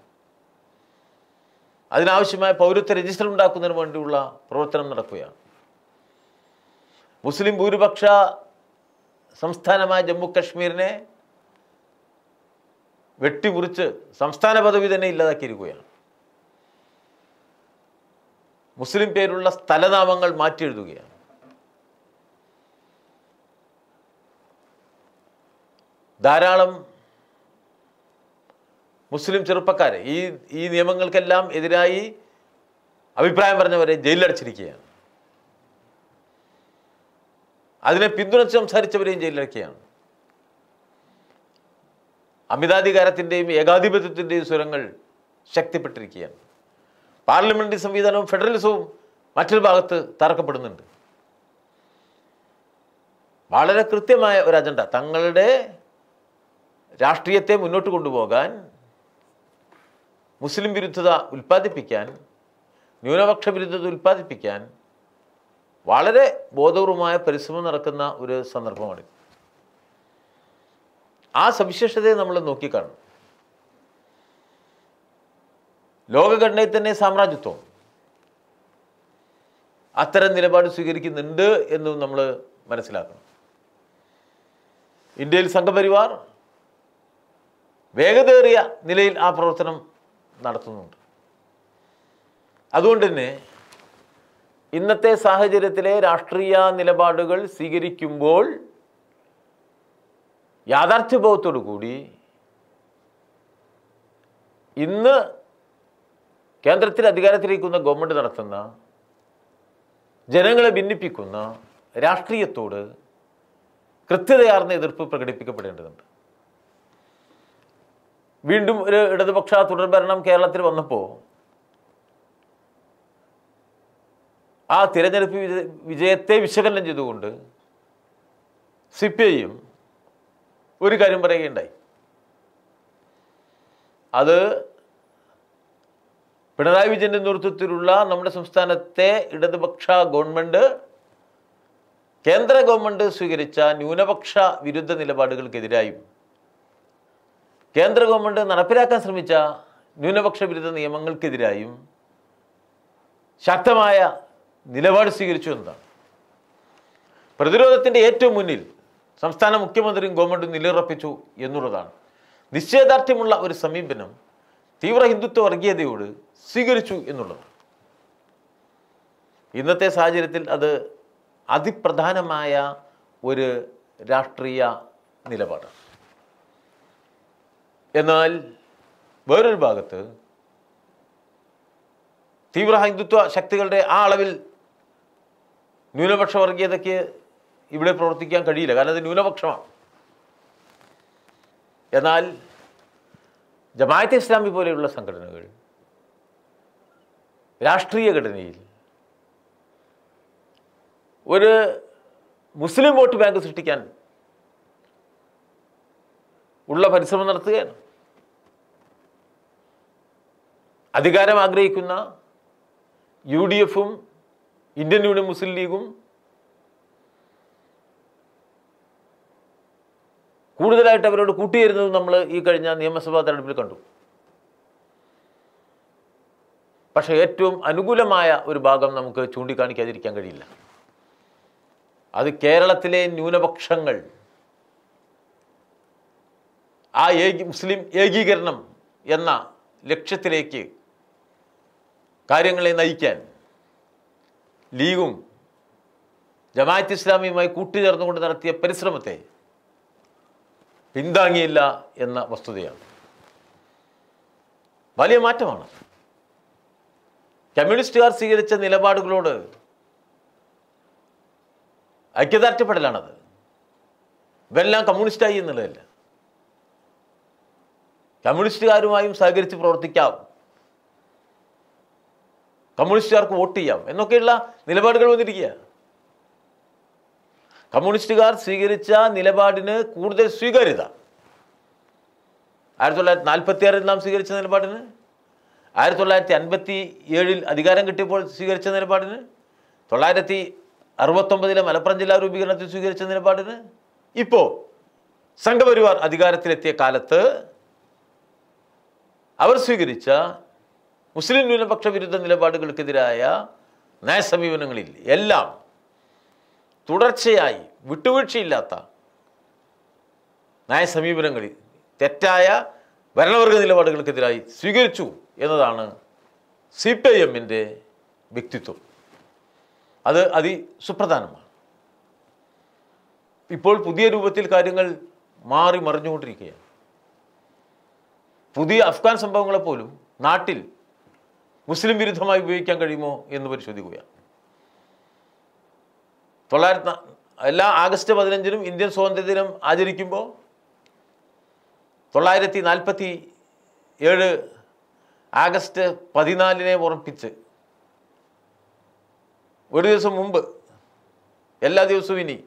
അതിനാവശ്യമായ പൗരത്വ രജിസ്റ്റർ ഉണ്ടാക്കുന്നതിന് വേണ്ടിയുള്ള പ്രവർത്തനം നടക്കുകയാണ്. മുസ്ലിം ഭൂരിപക്ഷ സംസ്ഥാനമായ ജമ്മു കശ്മീരിനെ വെട്ടിമുറിച്ച് സംസ്ഥാന പദവി തന്നെ ഇല്ലാതാക്കിയിരിക്കുകയാണ്. മുസ്ലിം പേരുള്ള സ്ഥലനാമങ്ങൾ മാറ്റിയെഴുതുകയാണ്. ധാരാളം മുസ്ലിം ചെറുപ്പക്കാരെ ഈ നിയമങ്ങൾക്കെല്ലാം എതിരായി അഭിപ്രായം പറഞ്ഞവരെ ജയിലിലടച്ചിരിക്കുകയാണ്. അതിനെ പിന്തുണച്ച് സംസാരിച്ചവരെയും ജയിലിലടക്കുകയാണ്. അമിതാധികാരത്തിൻ്റെയും ഏകാധിപത്യത്തിൻ്റെയും സ്വരങ്ങൾ ശക്തിപ്പെട്ടിരിക്കുകയാണ്. പാർലമെൻ്ററി സംവിധാനവും ഫെഡറലിസവും മറ്റൊരു ഭാഗത്ത് തറക്കപ്പെടുന്നുണ്ട്. വളരെ കൃത്യമായ ഒരു അജണ്ട, തങ്ങളുടെ രാഷ്ട്രീയത്തെ മുന്നോട്ട് കൊണ്ടുപോകാൻ, മുസ്ലിം വിരുദ്ധത ഉൽപ്പാദിപ്പിക്കാൻ, ന്യൂനപക്ഷ വിരുദ്ധത ഉൽപ്പാദിപ്പിക്കാൻ വളരെ ബോധപൂർവമായ പരിശ്രമം നടക്കുന്ന ഒരു സന്ദർഭമാണ്. ആ സവിശേഷതയെ നമ്മൾ നോക്കിക്കാണും. ലോകഘടനയിൽ തന്നെ സാമ്രാജ്യത്വം അത്തരം നിലപാട് സ്വീകരിക്കുന്നുണ്ട് എന്നും നമ്മൾ മനസ്സിലാക്കണം. ഇന്ത്യയിൽ സംഘപരിവാർ വേഗതയേറിയ നിലയിൽ ആ പ്രവർത്തനം നടത്തുന്നുണ്ട്. അതുകൊണ്ട് തന്നെ ഇന്നത്തെ സാഹചര്യത്തിലെ രാഷ്ട്രീയ നിലപാടുകൾ സ്വീകരിക്കുമ്പോൾ യാഥാർത്ഥ്യബോധത്തോടു കൂടി ഇന്ന് കേന്ദ്രത്തിൽ അധികാരത്തിലിരിക്കുന്ന ഗവൺമെൻറ് നടത്തുന്ന ജനങ്ങളെ ഭിന്നിപ്പിക്കുന്ന രാഷ്ട്രീയത്തോട് കൃത്യതയാർന്ന എതിർപ്പ് പ്രകടിപ്പിക്കപ്പെടേണ്ടതുണ്ട്. വീണ്ടും ഒരു ഇടതുപക്ഷ തുടർഭരണം കേരളത്തിൽ വന്നപ്പോൾ ആ തിരഞ്ഞെടുപ്പ് വിജയത്തെ വിശകലനം ചെയ്തുകൊണ്ട് CPI ഒരു കാര്യം പറയുകയുണ്ടായി. അത് പിണറായി വിജയൻ്റെ നേതൃത്വത്തിലുള്ള നമ്മുടെ സംസ്ഥാനത്തെ ഇടതുപക്ഷ ഗവൺമെൻറ് കേന്ദ്ര ഗവൺമെൻറ് സ്വീകരിച്ച ന്യൂനപക്ഷ വിരുദ്ധ നിലപാടുകൾക്കെതിരായും കേന്ദ്ര ഗവൺമെൻറ് നടപ്പിലാക്കാൻ ശ്രമിച്ച ന്യൂനപക്ഷ വിരുദ്ധ നിയമങ്ങൾക്കെതിരായും ശക്തമായ നിലപാട് സ്വീകരിച്ചു എന്നതാണ്. പ്രതിരോധത്തിൻ്റെ ഏറ്റവും മുന്നിൽ സംസ്ഥാന മുഖ്യമന്ത്രിയും ഗവൺമെൻറ്റും നിലയുറപ്പിച്ചു എന്നുള്ളതാണ്. നിശ്ചയദാർഢ്യമുള്ള ഒരു സമീപനം തീവ്ര ഹിന്ദുത്വ വർഗീയതയോട് സ്വീകരിച്ചു എന്നുള്ളതാണ്. ഇന്നത്തെ സാഹചര്യത്തിൽ അത് അതിപ്രധാനമായ ഒരു രാഷ്ട്രീയ നിലപാടാണ്. എന്നാൽ വേറൊരു ഭാഗത്ത് തീവ്ര ഹിന്ദുത്വ ശക്തികളുടെ ആ അളവിൽ ന്യൂനപക്ഷ വർഗീയതയ്ക്ക് ഇവിടെ പ്രവർത്തിക്കാൻ കഴിയില്ല, കാരണം അത് ന്യൂനപക്ഷമാണ്. എന്നാൽ ജമാഅത്തെ ഇസ്ലാമി പോലെയുള്ള സംഘടനകൾ രാഷ്ട്രീയ ഘടനയിൽ ഒരു മുസ്ലിം വോട്ട് ബാങ്ക് സൃഷ്ടിക്കാൻ ഉള്ള പരിശ്രമം നടത്തുകയാണ്. അധികാരം ആഗ്രഹിക്കുന്ന UDFും ഇന്ത്യൻ യൂണിയൻ മുസ്ലിം ലീഗും കൂടുതലായിട്ട് അവരോട് കൂട്ടുചേരുന്നത് നമ്മൾ ഈ കഴിഞ്ഞ നിയമസഭാ തെരഞ്ഞെടുപ്പിൽ കണ്ടു. പക്ഷേ ഏറ്റവും അനുകൂലമായ ഒരു ഭാഗം നമുക്ക് ചൂണ്ടിക്കാണിക്കാതിരിക്കാൻ കഴിയില്ല. അത് കേരളത്തിലെ ന്യൂനപക്ഷങ്ങൾ ആ മുസ്ലിം ഏകീകരണം എന്ന ലക്ഷ്യത്തിലേക്ക് കാര്യങ്ങളെ നയിക്കാൻ ലീഗും ജമാഅത്ത് ഇസ്ലാമിയുമായി കൂട്ടുചേർന്നുകൊണ്ട് നടത്തിയ പരിശ്രമത്തെ പിന്താങ്ങിയില്ല എന്ന വസ്തുതയാണ്. വലിയ മാറ്റമാണ്. കമ്മ്യൂണിസ്റ്റുകാർ സ്വീകരിച്ച നിലപാടുകളോട് ഐക്യദാർഢ്യപ്പെടലാണത്. ഇവരെല്ലാം കമ്മ്യൂണിസ്റ്റായി എന്നുള്ളതല്ല. കമ്മ്യൂണിസ്റ്റുകാരുമായും സഹകരിച്ച് പ്രവർത്തിക്കാം, കമ്മ്യൂണിസ്റ്റുകാർക്ക് വോട്ട് ചെയ്യാം എന്നൊക്കെയുള്ള നിലപാടുകൾ വന്നിരിക്കുക. കമ്മ്യൂണിസ്റ്റുകാർ സ്വീകരിച്ച നിലപാടിന് കൂടുതൽ സ്വീകാര്യത 1946 നാം സ്വീകരിച്ച നിലപാടിന്, 1957 അധികാരം കിട്ടിയപ്പോൾ സ്വീകരിച്ച നിലപാടിന്, 1969 മലപ്പുറം ജില്ലാ രൂപീകരണത്തിൽ സ്വീകരിച്ച നിലപാടിന്, ഇപ്പോൾ സംഘപരിവാർ അധികാരത്തിലെത്തിയ കാലത്ത് അവർ സ്വീകരിച്ച മുസ്ലിം ന്യൂനപക്ഷ വിരുദ്ധ നിലപാടുകൾക്കെതിരായ നയസമീപനങ്ങളിൽ എല്ലാം തുടർച്ചയായി വിട്ടുവീഴ്ചയില്ലാത്ത നയസമീപനങ്ങളിൽ തെറ്റായ ഭരണവർഗ നിലപാടുകൾക്കെതിരായി സ്വീകരിച്ചു എന്നതാണ് CPIMൻ്റെ വ്യക്തിത്വം. അത് അതിസുപ്രധാനമാണ്. ഇപ്പോൾ പുതിയ രൂപത്തിൽ കാര്യങ്ങൾ മാറി മറിഞ്ഞുകൊണ്ടിരിക്കുകയാണ്. പുതിയ അഫ്ഗാൻ സംഭവങ്ങളെപ്പോലും നാട്ടിൽ മുസ്ലിം വിരുദ്ധമായി ഉപയോഗിക്കാൻ കഴിയുമോ എന്ന് പരിശോധിക്കുകയാണ്. എല്ലാ ആഗസ്റ്റ് 15-നും ഇന്ത്യൻ സ്വാതന്ത്ര്യദിനം ആചരിക്കുമ്പോൾ 1947 ആഗസ്റ്റ് 14-നെ ഓർമ്മിപ്പിച്ച് ഒരു ദിവസം മുമ്പ് എല്ലാ ദിവസവും ഇനി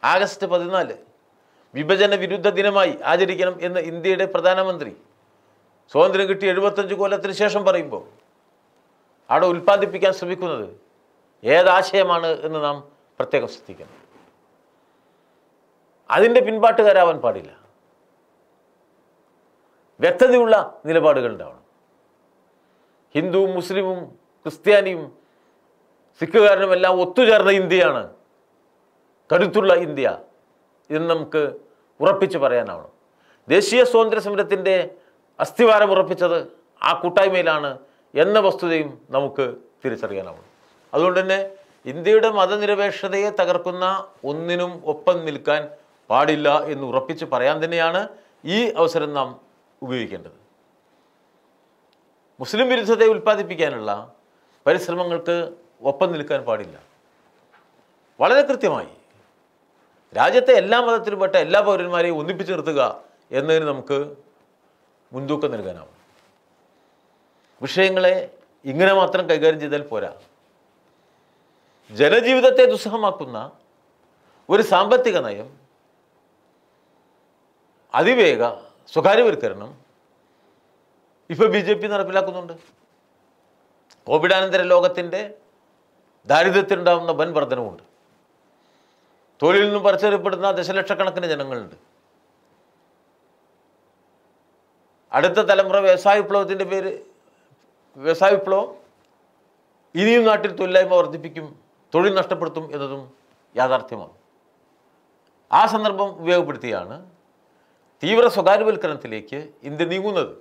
ആഗസ്റ്റ് 14 വിഭജന വിരുദ്ധ ദിനമായി ആചരിക്കണം എന്ന് ഇന്ത്യയുടെ പ്രധാനമന്ത്രി സ്വാതന്ത്ര്യം കിട്ടി 75 കൊല്ലത്തിന് ശേഷം പറയുമ്പോൾ അവിടെ ഉൽപ്പാദിപ്പിക്കാൻ ശ്രമിക്കുന്നത് ഏതാശയമാണ് എന്ന് നാം പ്രത്യേകം ശ്രദ്ധിക്കണം. അതിൻ്റെ പിൻപാട്ടുകാരാവാൻ പാടില്ല. വ്യക്തതയുള്ള നിലപാടുകൾ ഉണ്ടാവണം. ഹിന്ദുവും മുസ്ലിമും ക്രിസ്ത്യാനിയും സിഖുകാരനും എല്ലാം ഒത്തുചേർന്ന ഇന്ത്യയാണ് കരുത്തുള്ള ഇന്ത്യ എന്ന് നമുക്ക് ഉറപ്പിച്ച് പറയാനാവണം. ദേശീയ സ്വാതന്ത്ര്യ സമരത്തിൻ്റെ അസ്ഥിവാരം ഉറപ്പിച്ചത് ആ കൂട്ടായ്മയിലാണ് എന്ന വസ്തുതയും നമുക്ക് തിരിച്ചറിയാനാവണം. അതുകൊണ്ട് തന്നെ ഇന്ത്യയുടെ മതനിരപേക്ഷതയെ തകർക്കുന്ന ഒന്നിനും ഒപ്പം നിൽക്കാൻ പാടില്ല എന്ന് ഉറപ്പിച്ച് പറയാൻ തന്നെയാണ് ഈ അവസരം നാം ഉപയോഗിക്കേണ്ടത്. മുസ്ലിം വിരുദ്ധതയെ ഉൽപ്പാദിപ്പിക്കാനുള്ള പരിശ്രമങ്ങൾക്ക് ഒപ്പം നിൽക്കാൻ പാടില്ല. വളരെ കൃത്യമായി രാജ്യത്തെ എല്ലാ മതത്തിലും പെട്ട എല്ലാ പൗരന്മാരെയും ഒന്നിപ്പിച്ച് നിർത്തുക എന്നതിന് നമുക്ക് മുൻതൂക്കം നൽകാനാവും. വിഷയങ്ങളെ ഇങ്ങനെ മാത്രം കൈകാര്യം ചെയ്താൽ പോരാ. ജനജീവിതത്തെ ദുസ്സഹമാക്കുന്ന ഒരു സാമ്പത്തിക നയം, അതിവേഗ സ്വകാര്യവൽക്കരണം ഇപ്പോൾ BJP നടപ്പിലാക്കുന്നുണ്ട്. കോവിഡാനന്തര ലോകത്തിൻ്റെ ദാരിദ്ര്യത്തിനുണ്ടാകുന്ന വൻ വർധനവുണ്ട്. തൊഴിലിൽ നിന്നും പറിച്ചെറിയപ്പെടുന്ന ദശലക്ഷക്കണക്കിന് ജനങ്ങളുണ്ട്. അടുത്ത തലമുറ വ്യവസായ വിപ്ലവത്തിൻ്റെ വ്യവസായ വിപ്ലവം ഇനിയും നാട്ടിൽ തൊഴിലില്ലായ്മ വർദ്ധിപ്പിക്കും, തൊഴിൽ നഷ്ടപ്പെടുത്തും എന്നതും യാഥാർത്ഥ്യമാണ്. ആ സന്ദർഭം ഉപയോഗപ്പെടുത്തിയാണ് തീവ്ര സ്വകാര്യവൽക്കരണത്തിലേക്ക് ഇന്ത്യ നീങ്ങുന്നത്.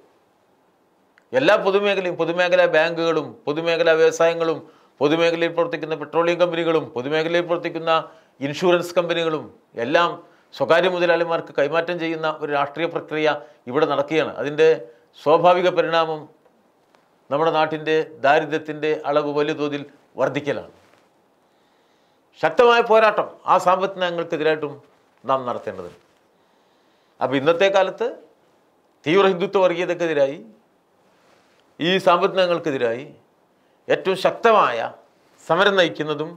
എല്ലാ പൊതുമേഖലയും, പൊതുമേഖലാ ബാങ്കുകളും പൊതുമേഖലാ വ്യവസായങ്ങളും പൊതുമേഖലയിൽ പ്രവർത്തിക്കുന്ന പെട്രോളിയം കമ്പനികളും പൊതുമേഖലയിൽ പ്രവർത്തിക്കുന്ന ഇൻഷുറൻസ് കമ്പനികളും എല്ലാം സ്വകാര്യ മുതലാളിമാർക്ക് കൈമാറ്റം ചെയ്യുന്ന ഒരു രാഷ്ട്രീയ പ്രക്രിയ ഇവിടെ നടക്കുകയാണ്. അതിൻ്റെ സ്വാഭാവിക പരിണാമം നമ്മുടെ നാട്ടിൻ്റെ ദാരിദ്ര്യത്തിൻ്റെ അളവ് വലിയ തോതിൽ വർദ്ധിക്കലാണ്. ശക്തമായ പോരാട്ടം ആ സാമ്പത്തിക നയങ്ങൾക്കെതിരായിട്ടും നാം നടത്തേണ്ടതുണ്ട്. അപ്പോൾ ഇന്നത്തെ കാലത്ത് തീവ്ര ഹിന്ദുത്വ വർഗീയതക്കെതിരായി ഈ സാമ്പത്തിക നയങ്ങൾക്കെതിരായി ഏറ്റവും ശക്തമായ സമരം നയിക്കുന്നതും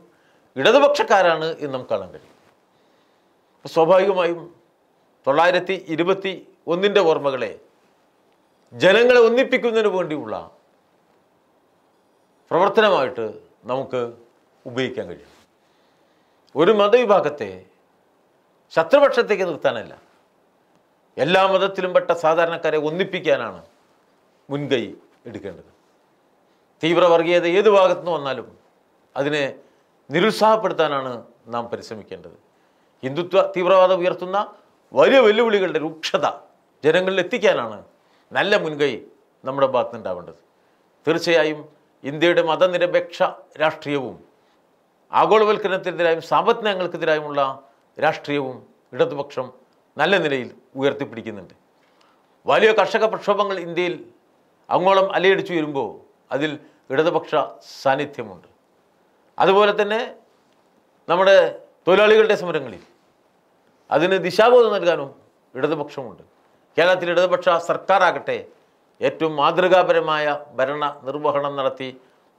ഇടതുപക്ഷക്കാരാണ് എന്ന് നമുക്ക് കാണാൻ കഴിയും. സ്വാഭാവികമായും 921 ഓർമ്മകളെ ജനങ്ങളെ ഒന്നിപ്പിക്കുന്നതിന് വേണ്ടിയുള്ള പ്രവർത്തനമായിട്ട് നമുക്ക് ഉപയോഗിക്കാൻ കഴിയും. ഒരു മതവിഭാഗത്തെ ശത്രുപക്ഷത്തേക്ക് നിർത്താനല്ല, എല്ലാ മതത്തിലും പെട്ട സാധാരണക്കാരെ ഒന്നിപ്പിക്കാനാണ് മുൻകൈ എടുക്കേണ്ടത്. തീവ്രവർഗീയത ഏത് ഭാഗത്തുനിന്ന് വന്നാലും അതിനെ നിരുത്സാഹപ്പെടുത്താനാണ് നാം പരിശ്രമിക്കേണ്ടത്. ഹിന്ദുത്വ തീവ്രവാദം ഉയർത്തുന്ന വലിയ വെല്ലുവിളികളുടെ രൂക്ഷത ജനങ്ങളിൽ എത്തിക്കാനാണ് നല്ല മുൻകൈ നമ്മുടെ ഭാഗത്തുനിന്നുണ്ടാവേണ്ടത്. തീർച്ചയായും ഇന്ത്യയുടെ മതനിരപേക്ഷ രാഷ്ട്രീയവും ആഗോളവൽക്കരണത്തിനെതിരായും സാമ്പത്തിക നയങ്ങൾക്കെതിരായുമുള്ള രാഷ്ട്രീയവും ഇടതുപക്ഷം നല്ല നിലയിൽ ഉയർത്തിപ്പിടിക്കുന്നുണ്ട്. വലിയ കർഷക പ്രക്ഷോഭങ്ങൾ ഇന്ത്യയിൽ അങ്ങോളം അലയടിച്ചു വരുമ്പോൾ അതിൽ ഇടതുപക്ഷ സാന്നിധ്യമുണ്ട്. അതുപോലെ തന്നെ നമ്മുടെ തൊഴിലാളികളുടെ സമരങ്ങളിൽ അതിന് ദിശാബോധം നൽകാനും ഇടതുപക്ഷമുണ്ട്. കേരളത്തിൽ ഇടതുപക്ഷ സർക്കാരാകട്ടെ ഏറ്റവും മാതൃകാപരമായ ഭരണ നിർവഹണം നടത്തി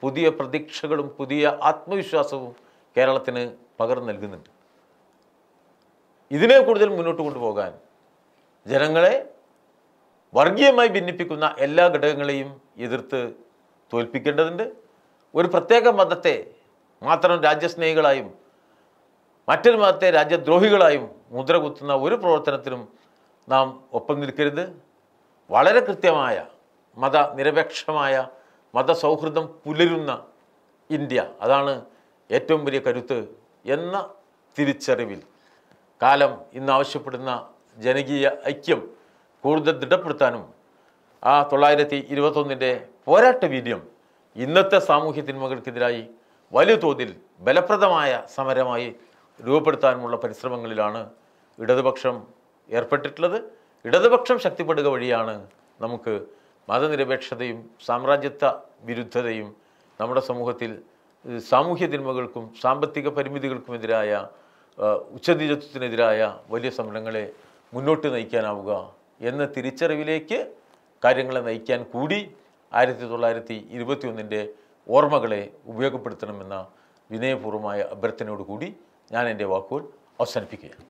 പുതിയ പ്രതീക്ഷകളും പുതിയ ആത്മവിശ്വാസവും കേരളത്തിന് പകർന്നു നൽകുന്നുണ്ട്. ഇതിനെ കൂടുതൽ മുന്നോട്ട് കൊണ്ടുപോകാൻ ജനങ്ങളെ വർഗീയമായി ഭിന്നിപ്പിക്കുന്ന എല്ലാ ഘടകങ്ങളെയും എതിർത്ത് തോൽപ്പിക്കേണ്ടതുണ്ട്. ഒരു പ്രത്യേക മതത്തെ മാത്രം രാജ്യസ്നേഹികളായും മറ്റൊരു മതത്തെ രാജ്യദ്രോഹികളായും മുദ്ര കുത്തുന്ന ഒരു പ്രവർത്തനത്തിനും നാം ഒപ്പം നിൽക്കരുത്. വളരെ കൃത്യമായ മതനിരപേക്ഷമായ മതസൗഹൃദം പുലരുന്ന ഇന്ത്യ, അതാണ് ഏറ്റവും വലിയ കരുത്ത് എന്ന തിരിച്ചറിവിൽ കാലം ഇന്ന് ആവശ്യപ്പെടുന്ന ജനകീയ ഐക്യം കൂടുതൽ ദൃഢപ്പെടുത്താനും ആ 921 പോരാട്ട വീര്യം ഇന്നത്തെ സാമൂഹ്യ തിന്മകൾക്കെതിരായി വലിയ തോതിൽ ഫലപ്രദമായ സമരമായി രൂപപ്പെടുത്താനുമുള്ള പരിശ്രമങ്ങളിലാണ് ഇടതുപക്ഷം ഏർപ്പെട്ടിട്ടുള്ളത്. ഇടതുപക്ഷം ശക്തിപ്പെടുക വഴിയാണ് നമുക്ക് മതനിരപേക്ഷതയും സാമ്രാജ്യത്വ വിരുദ്ധതയും നമ്മുടെ സമൂഹത്തിൽ സാമൂഹ്യ തിന്മകൾക്കും സാമ്പത്തിക പരിമിതികൾക്കുമെതിരായ ഉച്ചനീചത്വത്തിനെതിരായ വലിയ സമരങ്ങളെ മുന്നോട്ട് നയിക്കാനാവുക എന്ന തിരിച്ചറിവിലേക്ക് കാര്യങ്ങളെ നയിക്കാൻ കൂടി 1921 ഓർമ്മകളെ ഉപയോഗപ്പെടുത്തണമെന്ന വിനയപൂർവ്വമായ അഭ്യർത്ഥനയോടുകൂടി ഞാൻ എൻ്റെ വാക്കുകൾ അവസാനിപ്പിക്കുകയാണ്.